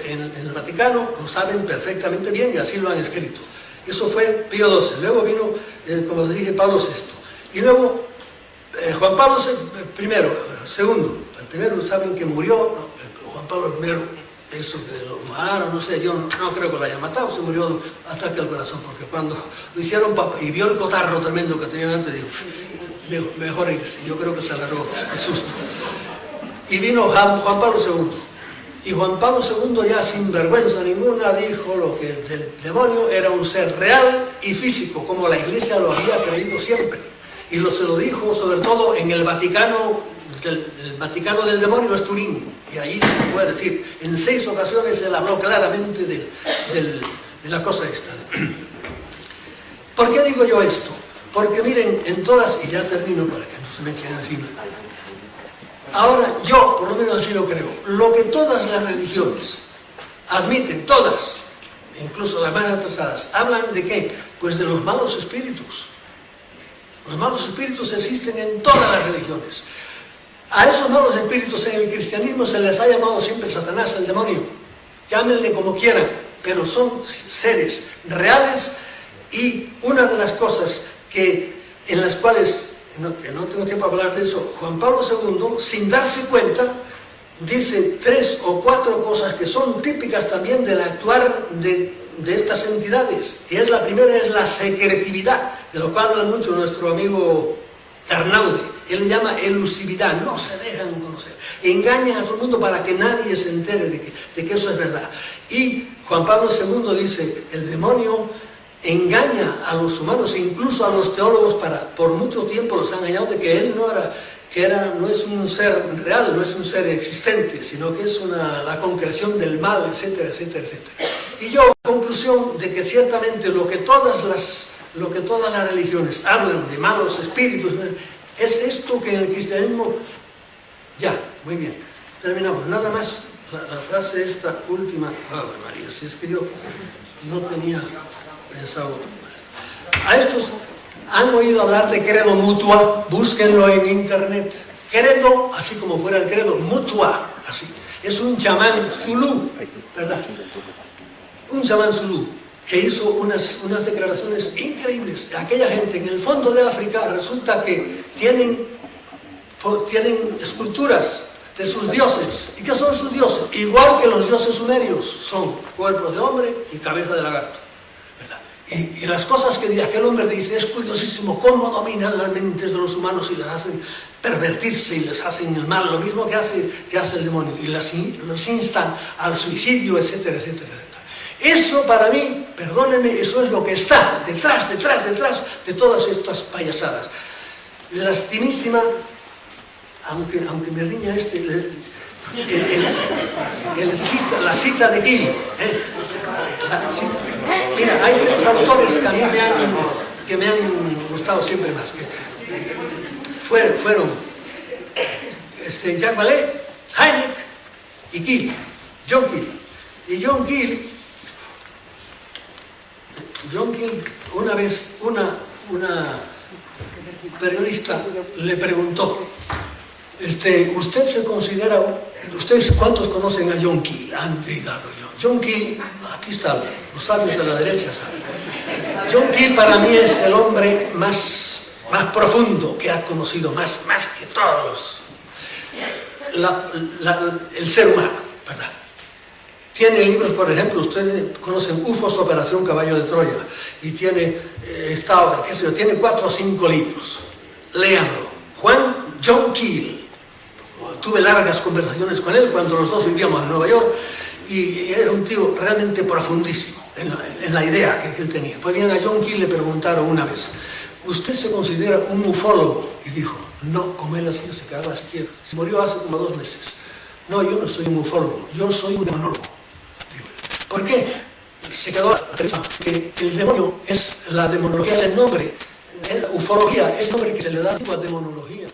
en el Vaticano lo saben perfectamente bien y así lo han escrito. Eso fue Pío XII. Luego vino, como les dije, Pablo VI. Y luego Juan Pablo II. El primero saben que murió, Juan Pablo I, eso que lo mataron, no sé, yo no creo que lo haya matado, se murió de ataque al corazón, porque cuando lo hicieron papa y vio el cotarro tremendo que tenían antes, dijo, mejor irse, yo creo que se agarró el susto. Y vino Juan Pablo II. Y Juan Pablo II, ya sin vergüenza ninguna, dijo lo que el demonio era un ser real y físico, como la Iglesia lo había creído siempre. Y se lo dijo sobre todo en el Vaticano del demonio, es Turín. Y ahí se puede decir, en 6 ocasiones él habló claramente de la cosa esta. ¿Por qué digo yo esto? Porque miren, en todas, y ya termino para que no se me echen encima, ahora yo, por lo menos así lo creo, lo que todas las religiones admiten, todas, incluso las más atrasadas, hablan de ¿qué? Pues de los malos espíritus. Los malos espíritus existen en todas las religiones. A esos malos espíritus en el cristianismo se les ha llamado siempre Satanás, el demonio. Llámenle como quieran, pero son seres reales, y una de las cosas en las cuales, que no tengo tiempo para hablar de eso, Juan Pablo II, sin darse cuenta, dice 3 o 4 cosas que son típicas también del actuar de estas entidades. Y la primera es la secretividad, de lo cual habla mucho nuestro amigo Arnaude. Él le llama elusividad, no se dejan conocer. Engañan a todo el mundo para que nadie se entere de que eso es verdad. Y Juan Pablo II dice, el demonio engaña a los humanos, incluso a los teólogos, por mucho tiempo los han engañado de que él no es un ser real, no es un ser existente, sino que es la concreción del mal, etcétera, etcétera, etcétera. Y yo, conclusión de que ciertamente lo que todas las religiones hablan de malos espíritus, es esto que en el cristianismo... Ya, muy bien, terminamos. Nada más la frase esta última. María, si es que yo no tenía pensado. A estos han oído hablar de credo mutua, búsquenlo en internet. Credo, así como fuera el credo, mutua, así. Es un chamán zulú, ¿verdad? Un chamán zulú que hizo unas declaraciones increíbles. Aquella gente en el fondo de África resulta que tienen esculturas de sus dioses. ¿Y qué son sus dioses? Igual que los dioses sumerios, son cuerpos de hombre y cabeza de lagarto, ¿verdad? Y las cosas que aquel hombre dice, es curiosísimo cómo dominan las mentes de los humanos y las hacen pervertirse y les hacen el mal, lo mismo que hace el demonio, y los instan al suicidio, etcétera, etcétera, etcétera. Eso para mí, perdónenme, eso es lo que está detrás de todas estas payasadas. Lastimísima, aunque me riña la cita de Gill, mira, hay tres autores que a mí me han gustado siempre más, que fueron Jacques Vallée, Hynek y Gill, John Gill. Y John Gill, una vez, una periodista le preguntó, ¿usted se considera, ustedes cuántos conocen a John Gill? John Gill, aquí está, los sabios de la derecha saben. John Gill para mí es el hombre más profundo que ha conocido, más que todos el ser humano, ¿verdad? Tiene libros, por ejemplo, ustedes conocen UFOs, Operación Caballo de Troya, y tiene 4 o 5 libros. Léanlo. John Gill. Tuve largas conversaciones con él cuando los dos vivíamos en Nueva York, y era un tío realmente profundísimo en la idea que él tenía. Pues bien, a John Gill le preguntaron una vez, ¿usted se considera un ufólogo? Y dijo, no, como él así se quedaba así. Se murió hace como 2 meses. No, yo no soy un ufólogo, yo soy un demonólogo. ¿Por qué? Se quedó que el demonio es la demonología del nombre. La ufología es el nombre que se le da a la demonología.